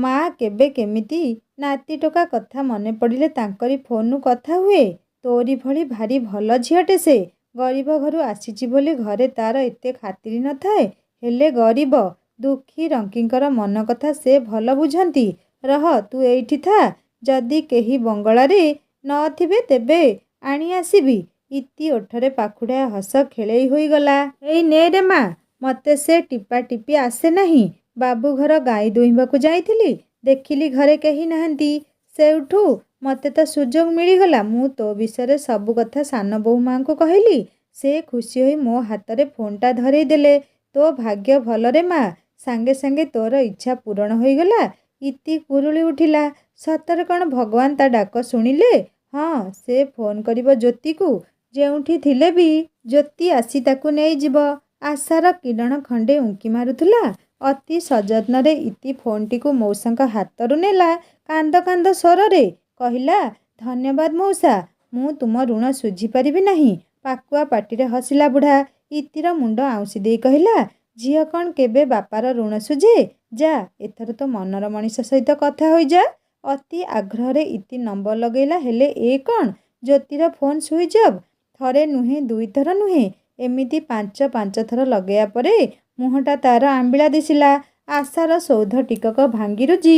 ମା' କେବେ କେମିତି ନାତି ଟୋକା କଥା ମନେ ପଡ଼ିଲେ ତାଙ୍କରି ଫୋନ୍ରୁ କଥା ହୁଏ। ତୋରି ଭଳି ଭାରି ଭଲ ଝିଅଟେ ସେ। ଗରିବ ଘରୁ ଆସିଛି ବୋଲି ଘରେ ତା'ର ଏତେ ଖାତିରି ନଥାଏ। ହେଲେ ଗରିବ ଦୁଃଖୀ ରଙ୍କିଙ୍କର ମନ କଥା ସେ ଭଲ ବୁଝନ୍ତି। ରହ, ତୁ ଏଇଠି ଥା। ଯଦି କେହି ବଙ୍ଗଳାରେ ନଥିବେ ତେବେ ଆଣି ଆସିବି। ଇତି ଓଠରେ ପାଖୁଡ଼ା ହସ ଖେଳେଇ ହୋଇଗଲା। ଏଇ ନେ ରେ ମା', ମୋତେ ସେ ଟିପା ଟିପି ଆସେ ନାହିଁ। ବାବୁ ଘର ଗାଈ ଦୁହିଁବାକୁ ଯାଇଥିଲି। ଦେଖିଲି ଘରେ କେହି ନାହାନ୍ତି। ସେଇଠୁ ମୋତେ ତ ସୁଯୋଗ ମିଳିଗଲା। ମୁଁ ତୋ ବିଷୟରେ ସବୁ କଥା ସାନ ବୋହୂ ମା'ଙ୍କୁ କହିଲି। ସେ ଖୁସି ହୋଇ ମୋ ହାତରେ ଫୋନ୍ଟା ଧରେଇ ଦେଲେ। ତୋ ଭାଗ୍ୟ ଭଲ ରେ ମା', ସାଙ୍ଗେ ସାଙ୍ଗେ ତୋର ଇଚ୍ଛା ପୂରଣ ହୋଇଗଲା। ଇତି କୁରୁଳି ଉଠିଲା। ସତରେ କ'ଣ ଭଗବାନ ତା ଡାକ ଶୁଣିଲେ? ହଁ, ସେ ଫୋନ୍ କରିବ ଜ୍ୟୋତିକୁ। ଯେଉଁଠି ଥିଲେ ବି ଜ୍ୟୋତି ଆସି ତାକୁ ନେଇଯିବ। ଆଶାର କିରଣ ଖଣ୍ଡେ ଉଙ୍କି ମାରୁଥିଲା। ଅତି ସଯତ୍ନରେ ଇତି ଫୋନ୍ଟିକୁ ମଉସାଙ୍କ ହାତରୁ ନେଲା। କାନ୍ଦ କାନ୍ଦ ସ୍ୱରରେ କହିଲା, ଧନ୍ୟବାଦ ମଉସା, ମୁଁ ତୁମ ଋଣ ଶୁଝିପାରିବି ନାହିଁ। ପାକୁଆ ପାଟିରେ ହସିଲା ବୁଢ଼ା। ଇତିର ମୁଣ୍ଡ ଆଉଁସି ଦେଇ କହିଲା, ଝିଅ କ'ଣ କେବେ ବାପାର ଋଣ ଶୁଝେ? ଯା, ଏଥର ତ ମନର ମଣିଷ ସହିତ କଥା ହୋଇଯା। ଅତି ଆଗ୍ରହରେ ଇତି ନମ୍ବର ଲଗେଇଲା। ହେଲେ ଏ କ'ଣ? ଜ୍ୟୋତିର ଫୋନ୍ ସୁଇଚ୍ ଅଫ୍। ଥରେ ନୁହେଁ, ଦୁଇଥର ନୁହେଁ, ଏମିତି ପାଞ୍ଚ ଥର ଲଗେଇବା ପରେ ମୁହଁଟା ତା'ର ଆମ୍ବିଳା ଦିଶିଲା। ଆଶାର ସୌଧ ଟିକକ ଭାଙ୍ଗିରୁଜି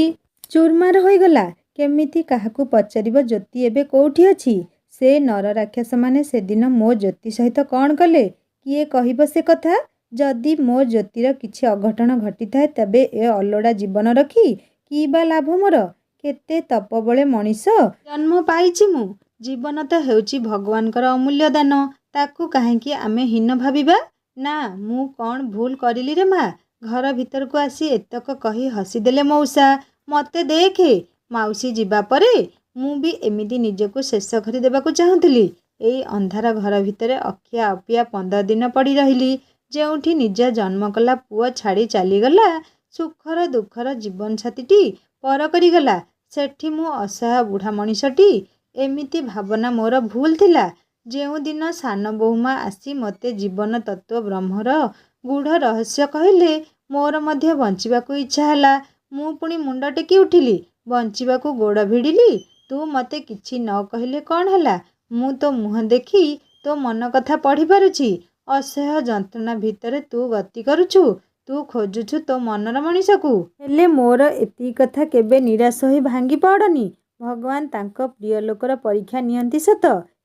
ଚୁରମାର ହୋଇଗଲା। କେମିତି କାହାକୁ ପଚାରିବ ଜ୍ୟୋତି ଏବେ କୋଉଠି ଅଛି? ସେ ନରରାକ୍ଷସମାନେ ସେଦିନ ମୋ ଜ୍ୟୋତି ସହିତ କ'ଣ କଲେ? କିଏ କହିବ ସେ କଥା? ଯଦି ମୋ ଜ୍ୟୋତିର କିଛି ଅଘଟଣ ଘଟିଥାଏ ତେବେ ଏ ଅଲୋଡ଼ା ଜୀବନ ରଖି କି ବା ଲାଭ ମୋର? କେତେ ତପବଳେ ମଣିଷ ଜନ୍ମ ପାଇଛି ମୁଁ। ଜୀବନ ତ ହେଉଛି ଭଗବାନଙ୍କର ଅମୂଲ୍ୟ ଦାନ। ତାକୁ କାହିଁକି ଆମେ ହୀନ ଭାବିବା? ନା, ମୁଁ କ'ଣ ଭୁଲ କରିଲି ରେ ମା'? ଘର ଭିତରକୁ ଆସି ଏତକ କହି ହସିଦେଲେ ମଉସା। ମୋତେ ଦେଖେ, ମାଉସୀ ଯିବା ପରେ ମୁଁ ବି ଏମିତି ନିଜକୁ ଶେଷ କରିଦେବାକୁ ଚାହୁଁଥିଲି। ଏଇ ଅନ୍ଧାର ଘର ଭିତରେ ଅଖିଆ ଅପିଆ 15 ଦିନ ପଡ଼ି ରହିଲି। ଯେଉଁଠି ନିଜ ଜନ୍ମ କଲା ପୁଅ ଛାଡ଼ି ଚାଲିଗଲା, ସୁଖର ଦୁଃଖର ଜୀବନସାଥୀଟି ପର କରିଗଲା, ସେଠି ମୁଁ ଅସହାୟ ବୁଢ଼ା ମଣିଷଟି। ଏମିତି ଭାବନା ମୋର ଭୁଲ ଥିଲା। ଯେଉଁଦିନ ସାନ ବୋହୂମା ଆସି ମୋତେ ଜୀବନ ତତ୍ତ୍ୱ ବ୍ରହ୍ମର ଗୂଢ଼ ରହସ୍ୟ କହିଲେ, ମୋର ମଧ୍ୟ ବଞ୍ଚିବାକୁ ଇଚ୍ଛା ହେଲା। ମୁଁ ପୁଣି ମୁଣ୍ଡ ଟେକି ଉଠିଲି। ବଞ୍ଚିବାକୁ ଗୋଡ଼ ଭିଡ଼ିଲି। ତୁ ମୋତେ କିଛି ନ କହିଲେ କ'ଣ ହେଲା? ମୁଁ ତୋ ମୁହଁ ଦେଖି ତୋ ମନ କଥା ପଢ଼ି ପାରୁଛି। ଅସହ୍ୟ ଯନ୍ତ୍ରଣା ଭିତରେ ତୁ ଗତି କରୁଛୁ। ତୁ ଖୋଜୁଛୁ ତୋ ମନର ମଣିଷକୁ। ହେଲେ ମୋର ଏତିକି କଥା କେବେ ନିରାଶ ହୋଇ ଭାଙ୍ଗି ପଡ଼ନି। ଭଗବାନ ତାଙ୍କ ପ୍ରିୟ ଲୋକର ପରୀକ୍ଷା ନିଅନ୍ତି ସତ,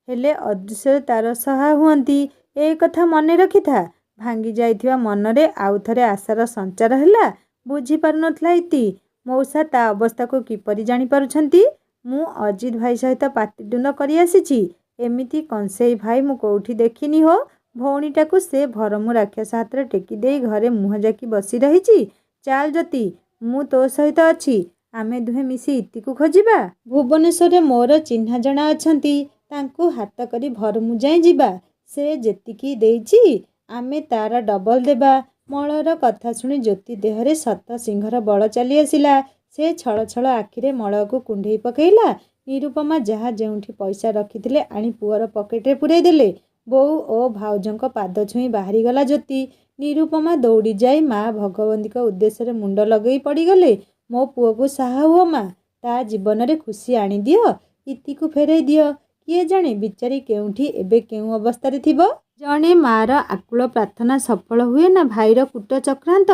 ହେଲେ ଅଦୃଶ୍ୟରେ ତା'ର ସହାୟ ହୁଅନ୍ତି। ଏ କଥା ମନେ ରଖିଥା। ଭାଙ୍ଗି ଯାଇଥିବା ମନରେ ଆଉ ଥରେ ଆଶାର ସଞ୍ଚାର ହେଲା। ବୁଝିପାରୁନଥିଲା ଇତି। ମଉସା ତା ଅବସ୍ଥାକୁ କିପରି ଜାଣିପାରୁଛନ୍ତି। ମୁଁ ଅଜିତ ଭାଇ ସହିତ ପାଟିତୁଣ୍ଡ କରି ଆସିଛି। ଏମିତି କଂସେଇ ଭାଇ ମୁଁ କୋଉଠି ଦେଖିନି ହୋ। ଭଉଣୀଟାକୁ ସେ ଭରମୁ ରାକ୍ଷସ ହାତରେ ଟେକି ଦେଇ ଘରେ ମୁହଁ ଜାକି ବସି ରହିଛି। ଚାଲ ଜ୍ୟୋତି, ମୁଁ ତୋ ସହିତ ଅଛି। ଆମେ ଦୁହେଁ ମିଶି ଇତିକୁ ଖୋଜିବା। ଭୁବନେଶ୍ୱରରେ ମୋର ଚିହ୍ନା ଜଣା ଅଛନ୍ତି। ତାଙ୍କୁ ହାତ କରି ଭରମୁ ଯାଏଁ ଯିବା। ସେ ଯେତିକି ଦେଇଛି ଆମେ ତା'ର ଡବଲ ଦେବା। ମଳୟର କଥା ଶୁଣି ଜ୍ୟୋତି ଦେହରେ ଶତ ସିଂହର ବଳ ଚାଲି ଆସିଲା। ସେ ଛଳ ଛଳ ଆଖିରେ ମଳୟକୁ କୁଣ୍ଢେଇ ପକେଇଲା। ନିରୁପମା ଯାହା ଯେଉଁଠି ପଇସା ରଖିଥିଲେ ଆଣି ପୁଅର ପକେଟରେ ପୂରେଇ ଦେଲେ। ବୋଉ ଓ ଭାଉଜଙ୍କ ପାଦ ଛୁଇଁ ବାହାରିଗଲା ଜ୍ୟୋତି। ନିରୁପମା ଦୌଡ଼ି ଯାଇ ମା ଭଗବତୀଙ୍କ ଉଦ୍ଦେଶ୍ୟରେ ମୁଣ୍ଡ ଲଗେଇ ପଡ଼ିଗଲେ। ମୋ ପୁଅକୁ ସାହା ହୁଅ ମା', ତା ଜୀବନରେ ଖୁସି ଆଣିଦିଅ। ଇତିକୁ ଫେରେଇ ଦିଅ। କିଏ ଜାଣେ ବିଚାରୀ କେଉଁଠି ଏବେ କେଉଁ ଅବସ୍ଥାରେ ଥିବ। ଜଣେ ମା'ର ଆକୁଳ ପ୍ରାର୍ଥନା ସଫଳ ହୁଏ ନା ଭାଇର କୂଟ ଚକ୍ରାନ୍ତ?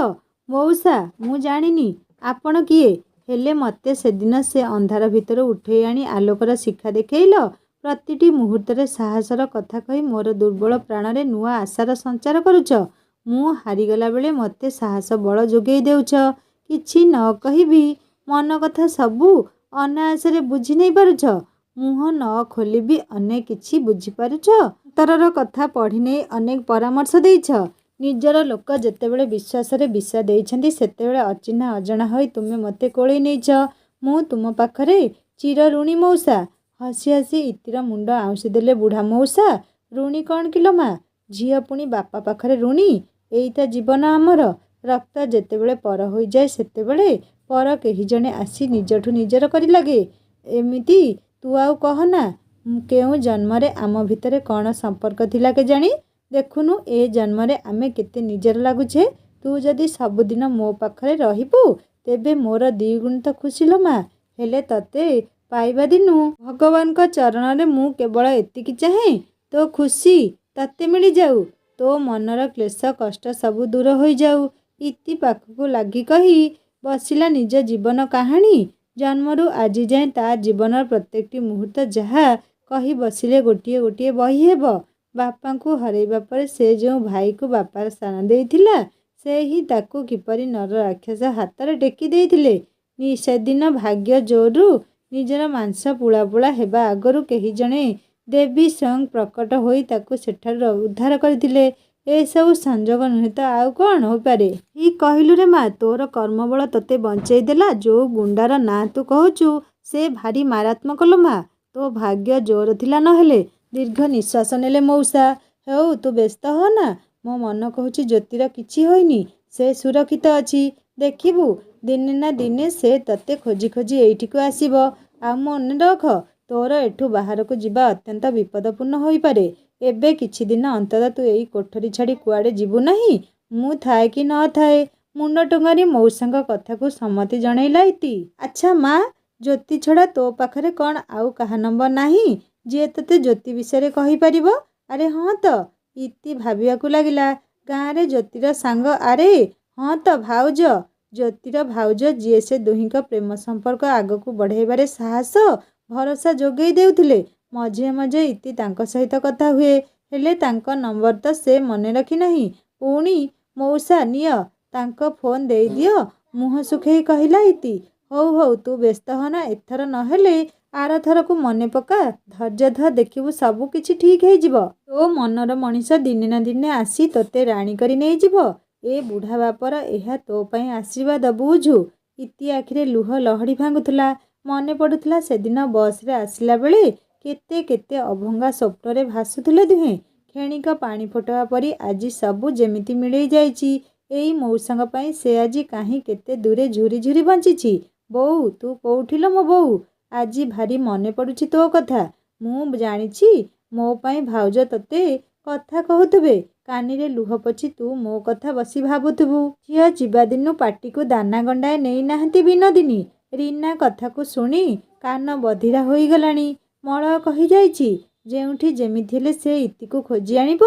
ମଉସା ମୁଁ ଜାଣିନି ଆପଣ କିଏ, ହେଲେ ମୋତେ ସେଦିନ ସେ ଅନ୍ଧାର ଭିତରୁ ଉଠେଇ ଆଣି ଆଲୋକର ଶିଖା ଦେଖେଇଲ। ପ୍ରତିଟି ମୁହୂର୍ତ୍ତରେ ସାହସର କଥା କହି ମୋର ଦୁର୍ବଳ ପ୍ରାଣରେ ନୂଆ ଆଶାର ସଞ୍ଚାର କରୁଛ। ମୁଁ ହାରିଗଲା ବେଳେ ମୋତେ ସାହସ ବଳ ଯୋଗେଇ ଦେଉଛ। କିଛି ନ କହିବି ମନ କଥା ସବୁ ଅନାୟାସରେ ବୁଝି ନେଇ ପାରୁଛ। ମୁହଁ ନ ଖୋଲି ବି ଅନେକ କିଛି ବୁଝିପାରୁଛ। ଅନ୍ତରର କଥା ପଢ଼ି ନେଇ ଅନେକ ପରାମର୍ଶ ଦେଇଛ। ନିଜର ଲୋକ ଯେତେବେଳେ ବିଶ୍ୱାସରେ ବିଷ ଦେଇଛନ୍ତି ସେତେବେଳେ ଅଚିହ୍ନା ଅଜଣା ହୋଇ ତୁମେ ମୋତେ କୋଳେଇ ନେଇଛ। ମୁଁ ତୁମ ପାଖରେ ଚିର ଋଣୀ ମଉସା। ହସି ହସି ଇତିର ମୁଣ୍ଡ ଆଉଁସି ଦେଲେ ବୁଢ଼ା ମଉସା। ଋଣୀ କ'ଣ କିଲୋ ମା, ଝିଅ ପୁଣି ବାପା ପାଖରେ ଋଣୀ। ଏଇ ତ ଜୀବନ ଆମର। ରକ୍ତ ଯେତେବେଳେ ପର ହୋଇଯାଏ ସେତେବେଳେ ପର କେହି ଜଣେ ଆସି ନିଜଠୁ ନିଜର କରି ଲାଗେ। ଏମିତି ତୁ ଆଉ କହନା। କେଉଁ ଜନ୍ମରେ ଆମ ଭିତରେ କ'ଣ ସମ୍ପର୍କ ଥିଲା କେଜାଣି। ଦେଖୁନୁ ଏ ଜନ୍ମରେ ଆମେ କେତେ ନିଜର ଲାଗୁଛେ। ତୁ ଯଦି ସବୁଦିନ ମୋ ପାଖରେ ରହିବୁ ତେବେ ମୋର ଦ୍ୱିଗୁଣିତ ଖୁସି ଲୋ ମା। ହେଲେ ତତେ ପାଇବା ଦିନୁ ଭଗବାନଙ୍କ ଚରଣରେ ମୁଁ କେବଳ ଏତିକି ଚାହେଁ, ତୋ ଖୁସି ତତେ ମିଳିଯାଉ, ତୋ ମନର କ୍ଲେଶ କଷ୍ଟ ସବୁ ଦୂର ହୋଇଯାଉ। ଇତି ପାଖକୁ ଲାଗି କହି ବସିଲା ନିଜ ଜୀବନ କାହାଣୀ। ଜନ୍ମରୁ ଆଜି ଯାଏଁ ତା ଜୀବନର ପ୍ରତ୍ୟେକଟି ମୁହୂର୍ତ୍ତ ଯାହା କହି ବସିଲେ ଗୋଟିଏ ଗୋଟିଏ ବହି ହେବ। ବାପାଙ୍କୁ ହରାଇବା ପରେ ସେ ଯେଉଁ ଭାଇକୁ ବାପାର ସ୍ଥାନ ଦେଇଥିଲା ସେ ହିଁ ତାକୁ କିପରି ନର ରାକ୍ଷସ ହାତରେ ଟେକି ଦେଇଥିଲେ। ସେଦିନ ଭାଗ୍ୟ ଜୋରରୁ ନିଜର ମାଂସ ପୁଳା ପୁଳା ହେବା ଆଗରୁ କେହି ଜଣେ ଦେବୀ ସ୍ୱୟଂ ପ୍ରକଟ ହୋଇ ତାକୁ ସେଠାରୁ ଉଦ୍ଧାର କରିଥିଲେ। ଏସବୁ ସଂଯୋଗ ନୁହେଁ ତ ଆଉ କ'ଣ ହୋଇପାରେ। ଠିକ୍ କହିଲୁ ରେ ମା, ତୋର କର୍ମବଳ ତୋତେ ବଞ୍ଚେଇ ଦେଲା। ଯୋଉ ଗୁଣ୍ଡାର ନାଁ ତୁ କହୁଛୁ ସେ ଭାରି ମାରାତ୍ମକ ଲୋ ମା। ତୋ ଭାଗ୍ୟ ଜୋର ଥିଲା ନହେଲେ। ଦୀର୍ଘ ନିଶ୍ୱାସ ନେଲେ ମଉସା। ହେଉ ତୁ ବ୍ୟସ୍ତ ହୋନା। ମୋ ମନ କହୁଛି ଜ୍ୟୋତିର କିଛି ହୋଇନି, ସେ ସୁରକ୍ଷିତ ଅଛି। ଦେଖିବୁ ଦିନେ ନା ଦିନେ ସେ ତତେ ଖୋଜି ଖୋଜି ଏଇଠିକୁ ଆସିବ। ଆଉ ମନେ ରଖ ତୋର ଏଠୁ ବାହାରକୁ ଯିବା ଅତ୍ୟନ୍ତ ବିପଦପୂର୍ଣ୍ଣ ହୋଇପାରେ। ଏବେ କିଛି ଦିନ ଅନ୍ତତଃ ତୁ ଏଇ କୋଠରୀ ଛାଡ଼ି କୁଆଡ଼େ ଯିବୁ ନାହିଁ। ମୁଁ ଥାଏ କି ନ ଥାଏ। ମୁଣ୍ଡ ଟୁଙ୍ଗାରି ମଉସାଙ୍କ କଥାକୁ ସମ୍ମତି ଜଣେଇଲା ଇତି। ଆଚ୍ଛା ମା, ଜ୍ୟୋତି ଛଡ଼ା ତୋ ପାଖରେ କ'ଣ ଆଉ କାହା ନମ୍ବର ନାହିଁ ଯିଏ ତୋତେ ଜ୍ୟୋତି ବିଷୟରେ କହିପାରିବ? ଆରେ ହଁ ତ। ଇତି ଭାବିବାକୁ ଲାଗିଲା। ଗାଁରେ ଜ୍ୟୋତିର ସାଙ୍ଗ, ଆରେ ହଁ ତ ଭାଉଜ, ଜ୍ୟୋତିର ଭାଉଜ ଯିଏ ସେ ଦୁହିଁଙ୍କ ପ୍ରେମ ସମ୍ପର୍କ ଆଗକୁ ବଢ଼ାଇବାରେ ସାହସ ଭରସା ଯୋଗେଇ ଦେଉଥିଲେ। ମଝିରେ ମଝିରେ ଇତି ତାଙ୍କ ସହିତ କଥା ହୁଏ, ହେଲେ ତାଙ୍କ ନମ୍ବର ତ ସେ ମନେ ରଖି ନାହିଁ। ପୁଣି ମଉସା ନିଅ ତାଙ୍କ ଫୋନ୍ ଦେଇଦିଅ, ମୁହଁ ଶୁଖେଇ କହିଲା ଇତି। ହଉ ହଉ ତୁ ବ୍ୟସ୍ତ ହୋନା, ଏଥର ନହେଲେ ଆରଥରକୁ ମନେ ପକା, ଧୈର୍ଯ୍ୟ ଧର, ଦେଖିବୁ ସବୁ କିଛି ଠିକ୍ ହେଇଯିବ। ତୋ ମନର ମଣିଷ ଦିନେ ନା ଦିନେ ଆସି ତୋତେ ରାଣୀ କରି ନେଇଯିବ। ଏ ବୁଢ଼ା ବାପର ଏହା ତୋ ପାଇଁ ଆଶୀର୍ବାଦ, ବୁଝୁ। ଇତି ଆଖିରେ ଲୁହ ଲହଡ଼ି ଭାଙ୍ଗୁଥିଲା। ମନେ ପଡ଼ୁଥିଲା ସେଦିନ ବସରେ ଆସିଲା ବେଳେ କେତେ କେତେ ଅଭଙ୍ଗା ସ୍ୱପ୍ନରେ ଭାସୁଥିଲେ ଦୁହେଁ। କ୍ଷଣିକ ପାଣି ଫୋଟକା ପରି ଆଜି ସବୁ ଯେମିତି ମିଳେଇ ଯାଇଛି। ଏଇ ମଉସାଙ୍କ ପାଇଁ ସେ ଆଜି କାହିଁ କେତେ ଦୂରେ ଝୁରି ଝୁରି ବଞ୍ଚିଛି। ବୋଉ ତୁ କୋଉଠି ଲୋ ମୋ ବୋଉ? ଆଜି ଭାରି ମନେ ପଡ଼ୁଛି ତୋ କଥା। ମୁଁ ଜାଣିଛି ମୋ ପାଇଁ ଭାଉଜ ତୋତେ କଥା କହୁଥିବେ। କାନିରେ ଲୁହ ପୋଛି ତୁ ମୋ କଥା ବସି ଭାବୁଥିବୁ। ଝିଅ ଯିବା ଦିନୁ ପାଟିକୁ ଦାନା ଗଣ୍ଡାଏ ନେଇ ନାହାନ୍ତି ବିନୋଦିନୀ। ରୀନା କଥାକୁ ଶୁଣି କାନ ବଧିରା ହୋଇଗଲାଣି। ମଳୟ କହିଯାଇଛି ଯେଉଁଠି ଯେମିତି ହେଲେ ସେ ଇତିକୁ ଖୋଜି ଆଣିବ।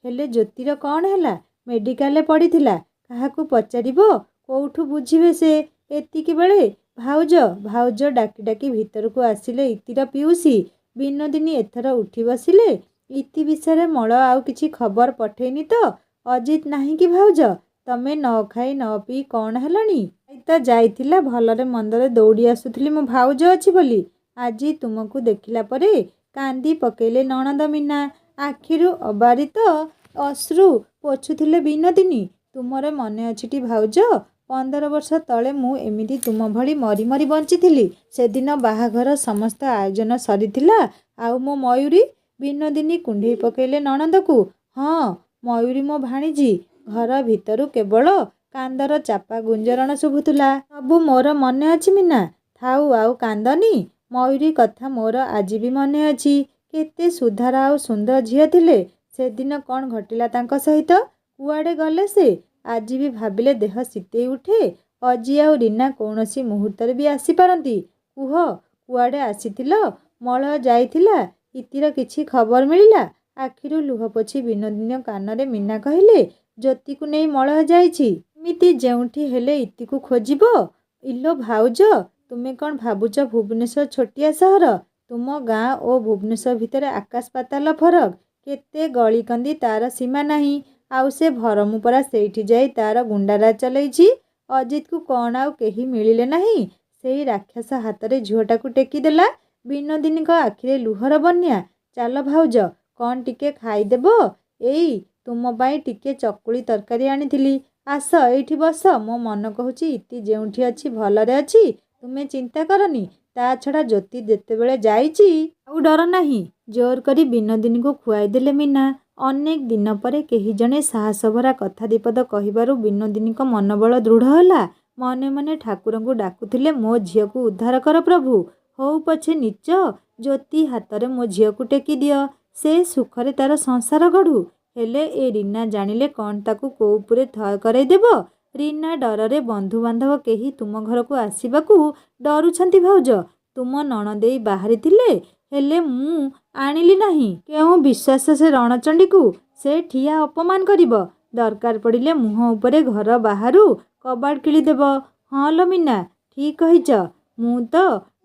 ହେଲେ ଜ୍ୟୋତିର କ'ଣ ହେଲା? ମେଡ଼ିକାଲରେ ପଡ଼ିଥିଲା। କାହାକୁ ପଚାରିବ? କୋଉଠୁ ବୁଝିବେ ସେ? ଏତିକି ବେଳେ ଭାଉଜ ଭାଉଜ ଡାକି ଡାକି ଭିତରକୁ ଆସିଲେ ଇତିର ପିଉସୀ। ବିନୋଦିନୀ ଏଥର ଉଠି ବସିଲେ। ଇତି ବିଷୟରେ ମଳୟ ଆଉ କିଛି ଖବର ପଠେଇନି ତ? ଅଜିତ ନାହିଁ କି ଭାଉଜ? ତମେ ନ ଖାଇ ନ ପିଇ କ'ଣ ହେଲଣି? ଭାଇ ତ ଯାଇଥିଲା ଭଲରେ ମନ୍ଦରେ ଦୌଡ଼ି ଆସୁଥିଲି ମୋ ଭାଉଜ ଅଛି ବୋଲି। ଆଜି ତୁମକୁ ଦେଖିଲା ପରେ କାନ୍ଦି ପକେଇଲେ ନଣନ୍ଦ ମୀନା। ଆଖିରୁ ଅବାରିତ ଅଶ୍ରୁ ପୋଛୁଥିଲେ ବିନୋଦିନୀ। ତୁମର ମନେ ଅଛିଟି ଭାଉଜ, 15 ବର୍ଷ ତଳେ ମୁଁ ଏମିତି ତୁମ ଭଳି ମରି ମରି ବଞ୍ଚିଥିଲି। ସେଦିନ ବାହାଘର ସମସ୍ତ ଆୟୋଜନ ସରିଥିଲା। ଆଉ ମୋ ମୟୂରୀ? ବିନୋଦିନୀ କୁଣ୍ଢେଇ ପକେଇଲେ ନଣନ୍ଦକୁ। ହଁ ମୟୂରୀ ମୋ ଭାଣିଜୀ। ଘର ଭିତରୁ କେବଳ କାନ୍ଦର ଚାପା ଗୁଞ୍ଜରଣ ଶୁଭୁଥିଲା। ସବୁ ମୋର ମନେ ଅଛି ମୀନା। ଥାଉ ଆଉ କାନ୍ଦନି। ମୟୂରୀ କଥା ମୋର ଆଜି ବି ମନେ ଅଛି। କେତେ ସୁଧାର ଆଉ ସୁନ୍ଦର ଝିଅ ଥିଲେ। ସେଦିନ କ'ଣ ଘଟିଲା ତାଙ୍କ ସହିତ? କୁଆଡ଼େ ଗଲେ ସେ? ଆଜି ବି ଭାବିଲେ ଦେହ ଶୀତେଇ ଉଠେ। ଅଜି ଆଉ ରୀନା କୌଣସି ମୁହୂର୍ତ୍ତରେ ବି ଆସିପାରନ୍ତି। କୁହ କୁଆଡ଼େ ଆସିଥିଲ? ମଳୟ ଯାଇଥିଲା? ଇତିର କିଛି ଖବର ମିଳିଲା? ଆଖିରୁ ଲୁହ ପୋଛି ବିନୋଦିନୀଙ୍କ କାନରେ ମୀନା କହିଲେ, ଜ୍ୟୋତିକୁ ନେଇ ମଳୟ ଯାଇଛି। ଏମିତି ଯେଉଁଠି ହେଲେ ଇତିକୁ ଖୋଜିବ। ଇଲୋ ଭାଉଜ, ତୁମେ କ'ଣ ଭାବୁଛ ଭୁବନେଶ୍ୱର ଛୋଟିଆ ସହର? ତୁମ ଗାଁ ଓ ଭୁବନେଶ୍ୱର ଭିତରେ ଆକାଶ ପାତାଳ ଫରକ। କେତେ ଗଳିକନ୍ଦି ତା'ର ସୀମା ନାହିଁ। ଆଉ ସେ ଭରମୁ ପରା ସେଇଠି ଯାଇ ତା'ର ଗୁଣ୍ଡାରାଜ ଚଲେଇଛି। ଅଜିତକୁ କ'ଣ ଆଉ କେହି ମିଳିଲେ ନାହିଁ? ସେଇ ରାକ୍ଷସ ହାତରେ ଝିଅଟାକୁ ଟେକିଦେଲା। ବିନୋଦିନୀଙ୍କ ଆଖିରେ ଲୁହର ବନ୍ୟା। ଚାଲ ଭାଉଜ, କ'ଣ ଟିକେ ଖାଇଦେବ? ଏଇ ତୁମ ପାଇଁ ଟିକେ ଚକୁଳି ତରକାରୀ ଆଣିଥିଲି। ଆସ ଏଇଠି ବସ। ମୋ ମନ କହୁଛି ଇତି ଯେଉଁଠି ଅଛି ଭଲରେ ଅଛି। ତୁମେ ଚିନ୍ତା କରନି। ତା ଛଡ଼ା ଜ୍ୟୋତି ଯେତେବେଳେ ଯାଇଛି ଆଉ ଡର ନାହିଁ। ଜୋର କରି ବିନୋଦିନୀକୁ ଖୁଆଇଦେଲେ ମୀନା। ଅନେକ ଦିନ ପରେ କେହି ଜଣେ ସାହସଭରା କଥା ଦିପଦ କହିବାରୁ ବିନୋଦିନୀଙ୍କ ମନୋବଳ ଦୃଢ଼ ହେଲା। ମନେ ମନେ ଠାକୁରଙ୍କୁ ଡାକୁଥିଲେ, ମୋ ଝିଅକୁ ଉଦ୍ଧାର କର ପ୍ରଭୁ। ହଉ ପଛେ ନୀଚ, ଜ୍ୟୋତି ହାତରେ ମୋ ଝିଅକୁ ଟେକି ଦିଅ। ସେ ସୁଖରେ ତା'ର ସଂସାର ଗଢ଼ୁ। ହେଲେ ଏ ରୀନା ଜାଣିଲେ କ'ଣ ତାକୁ କୋଉପୁରେ ଥୟ କରେଇଦେବ? ରୀନା ଡରରେ ବନ୍ଧୁବାନ୍ଧବ କେହି ତୁମ ଘରକୁ ଆସିବାକୁ ଡରୁଛନ୍ତି ଭାଉଜ। ତୁମ ନଣଦେଇ ବାହାରିଥିଲେ, ହେଲେ ମୁଁ ଆଣିଲି ନାହିଁ। କେଉଁ ବିଶ୍ୱାସ ସେ ରଣଚଣ୍ଡୀକୁ? ସେ ଠିଆ ଅପମାନ କରିବ। ଦରକାର ପଡ଼ିଲେ ମୁହଁ ଉପରେ ଘର ବାହାରୁ କବାଟ କିଳିଦେବ। ହଁ ଲୋ ମୀନା, ଠିକ୍ କହିଛ। ମୁଁ ତ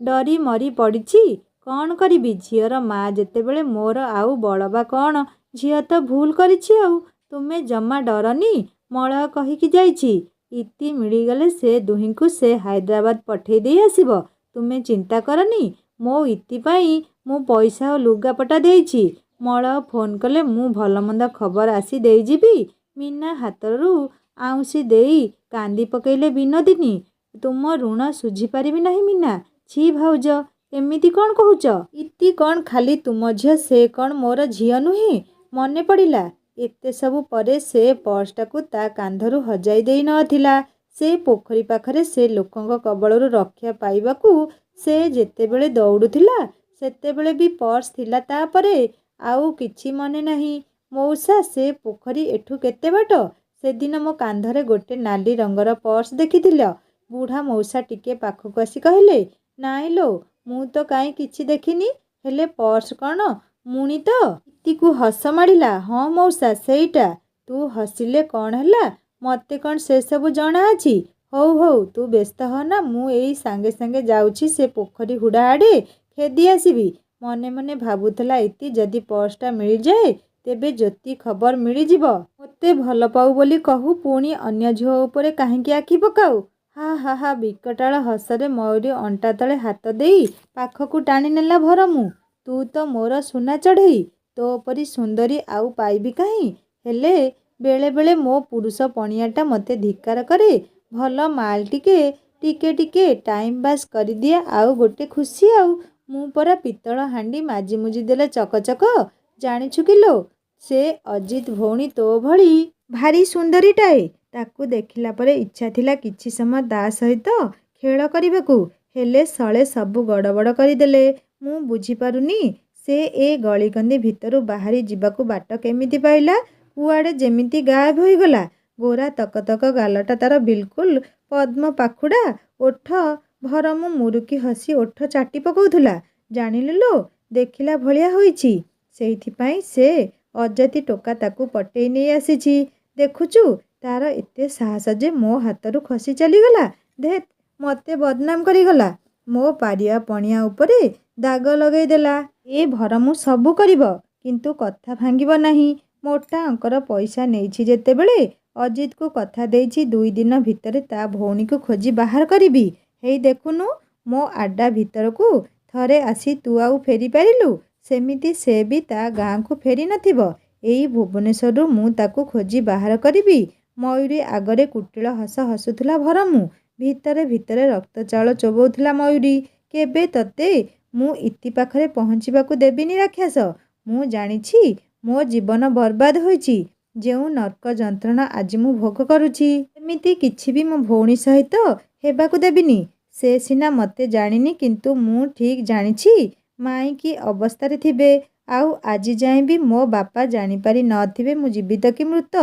ଡରି ମରି ପଡ଼ିଛି। କ'ଣ କରିବି? ଝିଅର ମା ଯେତେବେଳେ ମୋର ଆଉ ବଳ ବା କ'ଣ? ଝିଅ ତ ଭୁଲ କରିଛି ଆଉ। ତୁମେ ଜମା ଡରନି। ମଳୟ କହିକି ଯାଇଛି, ଇତି ମିଳିଗଲେ ସେ ଦୁହିଁଙ୍କୁ ସେ ହାଇଦ୍ରାବାଦ ପଠେଇ ଦେଇ ଆସିବ। ତୁମେ ଚିନ୍ତା କରନି। ମୋ ଇତି ପାଇଁ ମୁଁ ପଇସା ଓ ଲୁଗାପଟା ଦେଇଛି। ମଳୟ ଫୋନ୍ କଲେ ମୁଁ ଭଲମନ୍ଦ ଖବର ଆସି ଦେଇଯିବି। ମୀନା ହାତରୁ ଆଉଁସି ଦେଇ କାନ୍ଦି ପକେଇଲେ ବିନୋଦିନୀ। ତୁମ ଋଣ ଶୁଝିପାରିବି ନାହିଁ ମୀନା। ଛି ଭାଉଜ, ଏମିତି କ'ଣ କହୁଛ? ଇତି କ'ଣ ଖାଲି ତୁମ ଝିଅ? ସେ କ'ଣ ମୋର ଝିଅ ନୁହେଁ? ମନେ ପଡ଼ିଲା। ଏତେ ସବୁ ପରେ ସେ ପର୍ସଟାକୁ ତା କାନ୍ଧରୁ ହଜାଇ ଦେଇ ନଥିଲା। ସେ ପୋଖରୀ ପାଖରେ ସେ ଲୋକଙ୍କ କବଳରୁ ରକ୍ଷା ପାଇବାକୁ ସେ ଯେତେବେଳେ ଦୌଡ଼ୁଥିଲା, ସେତେବେଳେ ବି ପର୍ସ ଥିଲା ତା'ପରେ। ଆଉ କିଛି ମନେ ନାହିଁ? ମଉସା, ସେ ପୋଖରୀ ଏଠୁ କେତେ ବାଟ? ସେଦିନ ମୋ କାନ୍ଧରେ ଗୋଟେ ନାଲି ରଙ୍ଗର ପର୍ସ ଦେଖିଥିଲ? ବୁଢ଼ା ମଉସା ଟିକେ ପାଖକୁ ଆସି କହିଲେ। ନାଇଁ ଲୋ, ମୁଁ ତ କାହିଁ କିଛି ଦେଖିନି। ହେଲେ ପର୍ସ କ'ଣ ମୁଣି ତ? ଇତିକୁ ହସ ମାଡ଼ିଲା। ହଁ ମଉସା, ସେଇଟା। ତୁ ହସିଲେ କ'ଣ ହେଲା? ମୋତେ କ'ଣ ସେସବୁ ଜଣା ଅଛି? ହଉ ହଉ, ତୁ ବ୍ୟସ୍ତ ହନା। ମୁଁ ଏଇ ସାଙ୍ଗେ ସାଙ୍ଗେ ଯାଉଛି ସେ ପୋଖରୀ ହୁଡ଼ା ଆଡ଼େ ଖେଦି ଆସିବି। ମନେ ମନେ ଭାବୁଥିଲା ଇତି, ଯଦି ପର୍ସଟା ମିଳିଯାଏ ତେବେ ଜ୍ୟୋତି ଖବର ମିଳିଯିବ। ମୋତେ ଭଲ ପାଉ ବୋଲି କହୁ, ପୁଣି ଅନ୍ୟ ଝିଅ ଉପରେ କାହିଁକି ଆଖି ପକାଉ? ହା ହା ହା। ବିକଟାଳ ହସରେ ମୟୂରୀ ଅଣ୍ଟା ତଳେ ହାତ ଦେଇ ପାଖକୁ ଟାଣି ନେଲା ଭରମୁ। ତୁ ତ ମୋର ସୁନା ଚଢ଼େଇ। ତୋ ପରି ସୁନ୍ଦରୀ ଆଉ ପାଇବି କାହିଁ? ହେଲେ ବେଳେ ବେଳେ ମୋ ପୁରୁଷ ପଣିଆଟା ମୋତେ ଧିକ୍କାର କରେ। ଭଲ ମାଲ ଟିକେ ଟିକେ ଟାଇମ୍ ପାସ୍ କରିଦିଏ, ଆଉ ଗୋଟେ ଖୁସି ଆଉ। ମୁଁ ପରା ପିତ୍ତଳ ହାଣ୍ଡି ମାଜିମୁଜି ଦେଲେ ଚକଚକ। ଜାଣିଛୁ କିଲୋ, ସେ ଅଜିତ ଭଉଣୀ ତୋ ଭଳି ଭାରି ସୁନ୍ଦରୀଟାଏ। ତାକୁ ଦେଖିଲା ପରେ ଇଚ୍ଛା ଥିଲା କିଛି ସମୟ ତା ସହିତ ଖେଳ କରିବାକୁ। ହେଲେ ଶଳେ ସବୁ ଗଡ଼ବଡ଼ କରିଦେଲେ। ମୁଁ ବୁଝିପାରୁନି, ସେ ଏ ଗଳିକନ୍ଦି ଭିତରୁ ବାହାରି ଯିବାକୁ ବାଟ କେମିତି ପାଇଲା? କୁଆଡ଼େ ଯେମିତି ଗାୟବ ହୋଇଗଲା। ଗୋରା ତକତକ ଗାଲଟା ତା'ର ବିଲକୁଲ ପଦ୍ମ ପାଖୁଡ଼ା ଓଠ। ଭରମୁ ମୁରୁକି ହସି ଓଠ ଚାଟି ପକାଉଥିଲା। ଜାଣିଲୁ ଲୋ, ଦେଖିଲା ଭଳିଆ ହୋଇଛି। ସେଇଥିପାଇଁ ସେ ଅଜାତି ଟୋକା ତାକୁ ପଟେଇ ନେଇ ଆସିଛି। ଦେଖୁଛୁ, ତା'ର ଏତେ ସାହସ ଯେ ମୋ ହାତରୁ ଖସି ଚାଲିଗଲା। ଧେତ୍, ମୋତେ ବଦନାମ କରିଗଲା। ମୋ ପାରିବା ପଣିଆ ଉପରେ ଦାଗ ଲଗେଇଦେଲା। ଏ ଭରମୁ ସବୁ କରିବ, କିନ୍ତୁ କଥା ଭାଙ୍ଗିବ ନାହିଁ। ମୋଟା ଅଙ୍କର ପଇସା ନେଇଛି ଯେତେବେଳେ, ଅଜିତକୁ କଥା ଦେଇଛି 2 ଦିନ ଭିତରେ ତା ଭଉଣୀକୁ ଖୋଜି ବାହାର କରିବି। ହେଇ ଦେଖୁନୁ, ମୋ ଆଡ୍ଡା ଭିତରକୁ ଥରେ ଆସି ତୁ ଆଉ ଫେରି ପାରିଲୁ? ସେମିତି ସେ ବି ତା ଗାଁକୁ ଫେରି ନଥିବ। ଏଇ ଭୁବନେଶ୍ୱରରୁ ମୁଁ ତାକୁ ଖୋଜି ବାହାର କରିବି। ମୟୂରୀ ଆଗରେ କୁଟିଳ ହସ ହସୁଥିଲା ଭରମୁ। ଭିତରେ ଭିତରେ ରକ୍ତ ଚାଉଳ ଚୋବଉଥିଲା ମୟୂରୀ। କେବେ ତତେ ମୁଁ ଇତି ପାଖରେ ପହଞ୍ଚିବାକୁ ଦେବିନି ରାକ୍ଷସ। ମୁଁ ଜାଣିଛି ମୋ ଜୀବନ ବର୍ବାଦ ହୋଇଛି। ଯେଉଁ ନର୍କ ଯନ୍ତ୍ରଣା ଆଜି ମୁଁ ଭୋଗ କରୁଛି, ଏମିତି କିଛି ବି ମୋ ଭଉଣୀ ସହିତ ହେବାକୁ ଦେବିନି। ସେ ସିନା ମୋତେ ଜାଣିନି, କିନ୍ତୁ ମୁଁ ଠିକ୍ ଜାଣିଛି ମାଇଁ କି ଅବସ୍ଥାରେ ଥିବେ। ଆଉ ଆଜି ଯାଏଁ ବି ମୋ ବାପା ଜାଣିପାରି ନଥିବେ ମୁଁ ଜୀବିତ କି ମୃତ।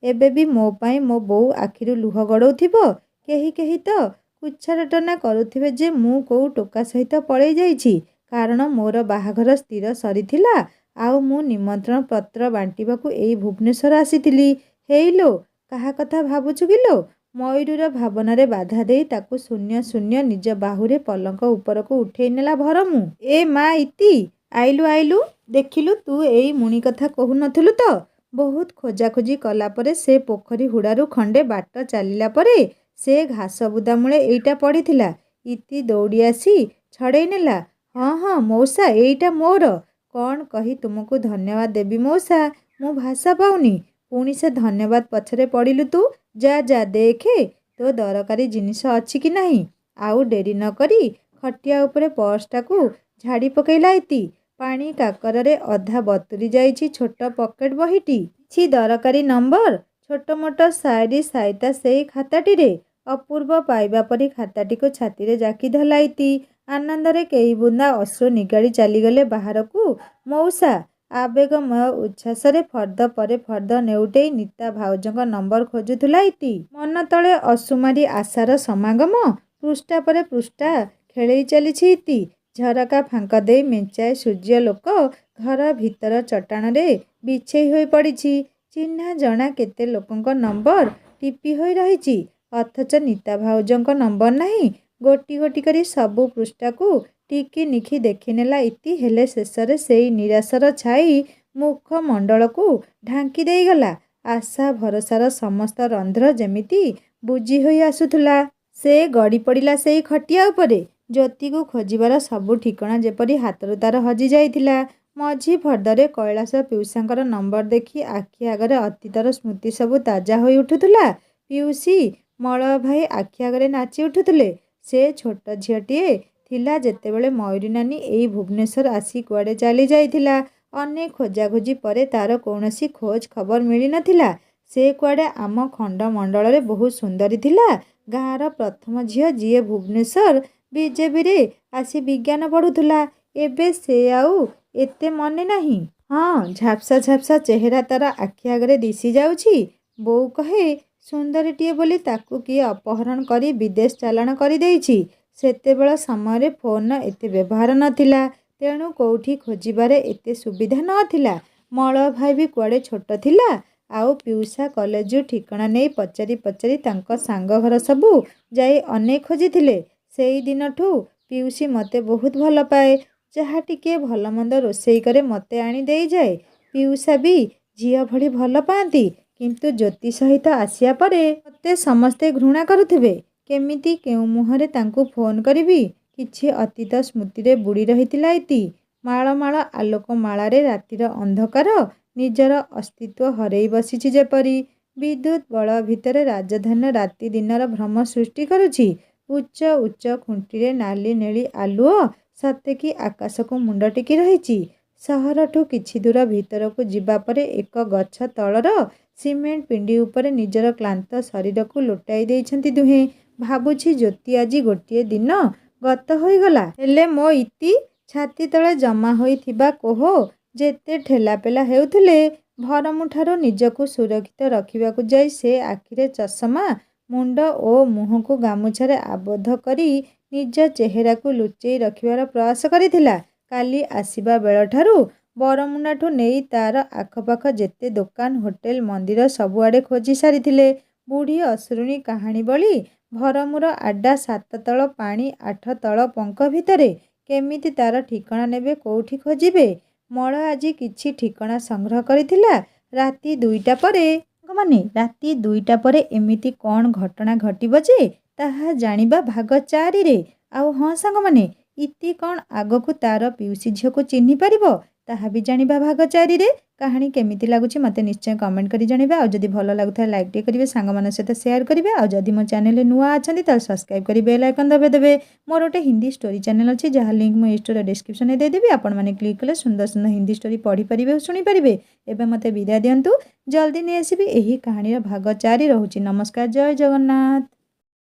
ଏବେ ବି ମୋ ପାଇଁ ମୋ ବୋଉ ଆଖିରୁ ଲୁହ ଗଡ଼ଉଥିବ। କେହି କେହି ତ କୁଚ୍ଛାଟନା କରୁଥିବେ ଯେ ମୁଁ କୋଉ ଟୋକା ସହିତ ପଳେଇ ଯାଇଛି। କାରଣ ମୋର ବାହାଘର ସ୍ଥିର ସରିଥିଲା, ଆଉ ମୁଁ ନିମନ୍ତ୍ରଣ ପତ୍ର ବାଣ୍ଟିବାକୁ ଏଇ ଭୁବନେଶ୍ୱର ଆସିଥିଲି। ହେଇଲୋ, କାହା କଥା ଭାବୁଛୁ କିଲୋ? ମୟୂରୀର ଭାବନାରେ ବାଧା ଦେଇ ତାକୁ ଶୂନ୍ୟ ଶୂନ୍ୟ ନିଜ ବାହୁରେ ପଲଙ୍କ ଉପରକୁ ଉଠେଇ ନେଲା ଭରମୁ। ଏ ମା ଇତି, ଆଇଲୁ ଆଇଲୁ, ଦେଖିଲୁ ତୁ ଏଇ ମୁଣି କଥା କହୁନଥିଲୁ ତ? ବହୁତ ଖୋଜାଖୋଜି କଲା ପରେ ସେ ପୋଖରୀ ହୁଡ଼ାରୁ ଖଣ୍ଡେ ବାଟ ଚାଲିଲା ପରେ ସେ ଘାସ ବୁଦା ମୂଳେ ଏଇଟା ପଡ଼ିଥିଲା। ଇତି ଦୌଡ଼ି ଆସି ଛଡ଼େଇ ନେଲା। ହଁ ହଁ ମଉସା, ଏଇଟା ମୋର। କ'ଣ କହି ତୁମକୁ ଧନ୍ୟବାଦ ଦେବି ମଉସା, ମୁଁ ଭାଷା ପାଉନି। ପୁଣି ସେ ଧନ୍ୟବାଦ ପଛରେ ପଡ଼ିଲୁ ତୁ? ଯା ଯା ଦେଖେ ତୋ ଦରକାରୀ ଜିନିଷ ଅଛି କି ନାହିଁ। ଆଉ ଡେରି ନ କରି ଖଟିଆ ଉପରେ ପର୍ସଟାକୁ ଝାଡ଼ି ପକେଇଲା ଇତି। ପାଣି କାକରରେ ଅଧା ବତୁରି ଯାଇଛି ଛୋଟ ପକେଟ ବହିଟି। କିଛି ଦରକାରୀ ନମ୍ବର, ଛୋଟ ମୋଟ ସାଏରୀ ସାଇତା ସେଇ ଖାତାଟିରେ। ଅପୂର୍ବ ପାଇବା ପରି ଖାତାଟିକୁ ଛାତିରେ ଜାକି ଧରିଲା ଇତି। ଆନନ୍ଦରେ କେଇ ବୁନ୍ଦା ଅଶ୍ରୁ ନିଗାଡ଼ି ଚାଲିଗଲେ ବାହାରକୁ ମଉସା। ଆବେଗମୟ ଉଚ୍ଛ୍ୱାସରେ ଫର୍ଦ୍ଦ ପରେ ଫର୍ଦ୍ଦ ନେଉଟେଇ ନିତା ଭାଉଜଙ୍କ ନମ୍ବର ଖୋଜୁଥିଲା ଇତି। ମନ ତଳେ ଅସୁମାରୀ ଆଶାର ସମାଗମ। ପୃଷ୍ଠା ପରେ ପୃଷ୍ଠା ଖେଳେଇ ଚାଲିଛି ଇତି। ଝରକା ଫାଙ୍କ ଦେଇ ମେଞ୍ଚାଏ ସୂର୍ଯ୍ୟଲୋକ ଘର ଭିତର ଚଟାଣରେ ବିଛେଇ ହୋଇ ପଡ଼ିଛି। ଚିହ୍ନା ଜଣା କେତେ ଲୋକଙ୍କ ନମ୍ବର ଟିପି ହୋଇ ରହିଛି, ଅଥଚ ନିତା ଭାଉଜଙ୍କ ନମ୍ବର ନାହିଁ। ଗୋଟି ଗୋଟି କରି ସବୁ ପୃଷ୍ଠାକୁ ଟିକି ନିଖି ଦେଖିନେଲା ଇତି। ହେଲେ ଶେଷରେ ସେଇ ନିରାଶାର ଛାଇ ମୁଖମଣ୍ଡଳକୁ ଢାଙ୍କି ଦେଇଗଲା। ଆଶା ଭରସାର ସମସ୍ତ ରନ୍ଧ୍ର ଯେମିତି ବୁଜି ହୋଇ ଆସୁଥିଲା। ସେ ଗଡ଼ି ପଡ଼ିଲା ସେଇ ଖଟିଆ ଉପରେ। ଜ୍ୟୋତିକୁ ଖୋଜିବାର ସବୁ ଠିକଣା ଯେପରି ହାତରୁ ତାର ହଜି ଯାଇଥିଲା। ମଝି ଫର୍ଦ୍ଦରେ କୈଳାସ ପିଉସାଙ୍କର ନମ୍ବର ଦେଖି ଆଖି ଆଗରେ ଅତୀତର ସ୍ମୃତି ସବୁ ତାଜା ହୋଇ ଉଠୁଥିଲା। ପିଉସୀ, ମଳୟ ଭାଇ ଆଖି ଆଗରେ ନାଚି ଉଠୁଥିଲେ। ସେ ଛୋଟ ଝିଅଟିଏ ଥିଲା ଯେତେବେଳେ ମୟୂରୀ ନାନୀ ଏଇ ଭୁବନେଶ୍ୱର ଆସି କୁଆଡ଼େ ଚାଲି ଯାଇଥିଲା। ଅନେକ ଖୋଜାଖୋଜି ପରେ ତାର କୌଣସି ଖୋଜ ଖବର ମିଳି ନଥିଲା। ସେ କୁଆଡ଼େ ଆମ ଖଣ୍ଡମଣ୍ଡଳରେ ବହୁତ ସୁନ୍ଦରୀ ଥିଲା। ଗାଁର ପ୍ରଥମ ଝିଅ ଯିଏ ଭୁବନେଶ୍ୱର ବିଜେବିରେ ଆସି ବିଜ୍ଞାନ ପଢ଼ୁଥିଲା। ଏବେ ସେ ଆଉ ଏତେ ମନେ ନାହିଁ। ହଁ, ଝାପ୍ସା ଝାପ୍ସା ଚେହେରା ତାର ଆଖି ଆଗରେ ଦିଶି ଯାଉଛି। ବୋଉ କହେ ସୁନ୍ଦରୀଟିଏ ବୋଲି ତାକୁ କିଏ ଅପହରଣ କରି ବିଦେଶ ଚାଲାଣ କରିଦେଇଛି। ସେତେବେଳ ସମୟରେ ଫୋନର ଏତେ ବ୍ୟବହାର ନଥିଲା, ତେଣୁ କୋଉଠି ଖୋଜିବାରେ ଏତେ ସୁବିଧା ନଥିଲା। ମଳୟ ଭାଇ ବି କୁଆଡ଼େ ଛୋଟ ଥିଲା। ଆଉ ପିଉସା କଲେଜରୁ ଠିକଣା ନେଇ ପଚାରି ପଚାରି ତାଙ୍କ ସାଙ୍ଗ ଘର ସବୁ ଯାଇ ଅନେକ ଖୋଜିଥିଲେ। ସେଇ ଦିନଠୁ ପିଉସୀ ମୋତେ ବହୁତ ଭଲ ପାଏ। ଯାହା ଟିକିଏ ଭଲମନ୍ଦ ରୋଷେଇ କରେ ମୋତେ ଆଣି ଦେଇଯାଏ। ପିଉସା ବି ଝିଅ ଭଳି ଭଲ ପାଆନ୍ତି। କିନ୍ତୁ ଜ୍ୟୋତି ସହିତ ଆସିବା ପରେ ମୋତେ ସମସ୍ତେ ଘୃଣା କରୁଥିବେ। କେମିତି କେଉଁ ମୁହଁରେ ତାଙ୍କୁ ଫୋନ କରିବି? କିଛି ଅତୀତ ସ୍ମୃତିରେ ବୁଡ଼ି ରହିଥିଲା ଇତି। ମାଳ ମାଳ ଆଲୋକମାଳାରେ ରାତିର ଅନ୍ଧକାର ନିଜର ଅସ୍ତିତ୍ୱ ହରେଇ ବସିଛି ଯେପରି। ବିଦ୍ୟୁତ୍ ବଳୟ ଭିତରେ ରାଜଧାନୀର ରାତି ଦିନର ଭ୍ରମ ସୃଷ୍ଟି କରୁଛି। ଉଚ୍ଚ ଉଚ୍ଚ ଖୁଣ୍ଟିରେ ନାଲି ନେଳି ଆଲୁଅ ସତେକି ଆକାଶକୁ ମୁଣ୍ଡ ଟେକି ରହିଛି। ସହରଠୁ କିଛି ଦୂର ଭିତରକୁ ଯିବା ପରେ ଏକ ଗଛ ତଳର ସିମେଣ୍ଟ ପିଣ୍ଡି ଉପରେ ନିଜର କ୍ଳାନ୍ତ ଶରୀରକୁ ଲୋଟାଇ ଦେଇଛନ୍ତି ଦୁହେଁ। ଭାବୁଛି ଜ୍ୟୋତି ଆଜି ଗୋଟିଏ ଦିନ ଗତ ହୋଇଗଲା। ହେଲେ ମୋ ଇତି? ଛାତି ତଳେ ଜମା ହୋଇଥିବା କୋହ ଯେତେ ଠେଲାପେଲା ହେଉଥିଲେ, ଭରମୁଠାରୁ ନିଜକୁ ସୁରକ୍ଷିତ ରଖିବାକୁ ଯାଇ ସେ ଆଖିରେ ଚଷମା, ମୁଣ୍ଡ ଓ ମୁହଁକୁ ଗାମୁଛାରେ ଆବଦ୍ଧ କରି ନିଜ ଚେହେରାକୁ ଲୁଚେଇ ରଖିବାର ପ୍ରୟାସ କରିଥିଲା। କାଲି ଆସିବା ବେଳଠାରୁ ବରମୁଣ୍ଡାଠୁ ନେଇ ତାର ଆଖପାଖ ଯେତେ ଦୋକାନ, ହୋଟେଲ, ମନ୍ଦିର ସବୁଆଡ଼େ ଖୋଜି ସାରିଥିଲେ। ବୁଢ଼ୀ ଅସୁରୁଣୀ କାହାଣୀ ବଳି ଭରମୁର ଆଡ୍ଡା 7 ତଳ ପାଣି 8 ତଳ ପଙ୍କ ଭିତରେ। କେମିତି ତାର ଠିକଣା ନେବେ, କୋଉଠି ଖୋଜିବେ? ମଳୟ ଆଜି କିଛି ଠିକଣା ସଂଗ୍ରହ କରିଥିଲା। ରାତି 2ଟା ପରେ ରାତି 2ଟା ପରେ ଏମିତି କ'ଣ ଘଟଣା ଘଟିବ ଯେ ତାହା ଜାଣିବା ଭାଗ 4ରେ। ଆଉ ହଁ ସାଙ୍ଗମାନେ, ଇତି କ'ଣ ଆଗକୁ ତାର ପିଉସୀ ଝିଅକୁ ଚିହ୍ନି ପାରିବ? ତାହା ବି ଜାଣିବା ଭାଗ 4ରେ। କାହାଣୀ କେମିତି ଲାଗୁଛି ମୋତେ ନିଶ୍ଚୟ କମେଣ୍ଟ କରି ଜଣାଇବେ। ଆଉ ଯଦି ଭଲ ଲାଗୁଥାଏ ଲାଇକ୍ ଟିକେ କରିବେ, ସାଙ୍ଗମାନଙ୍କ ସହିତ ସେୟାର କରିବେ। ଆଉ ଯଦି ମୋ ଚ୍ୟାନେଲରେ ନୂଆ ଅଛନ୍ତି ତାହେଲେ ସବସ୍କ୍ରାଇବ୍ କରି ବେଲ୍ ଆଇକନ୍ ଦବାଇ ଦେବେ। ମୋର ଗୋଟେ ହିନ୍ଦୀ ଷ୍ଟୋରି ଚ୍ୟାନେଲ ଅଛି, ଯାହା ଲିଙ୍କ୍ ମୁଁ ଏହି ଷ୍ଟୋରିର ଡିସ୍କ୍ରିପ୍ସନରେ ଦେଇଦେବି। ଆପଣମାନେ କ୍ଲିକ୍ କଲେ ସୁନ୍ଦର ସୁନ୍ଦର ହିନ୍ଦୀ ଷ୍ଟୋରି ପଢ଼ିପାରିବେ ଓ ଶୁଣିପାରିବେ। ଏବେ ମୋତେ ବିଦାୟ ଦିଅନ୍ତୁ। ଜଲ୍ଦି ନେଇ ଆସିବି ଏହି କାହାଣୀର ଭାଗ 4 ରହୁଛି। ନମସ୍କାର, ଜୟ ଜଗନ୍ନାଥ।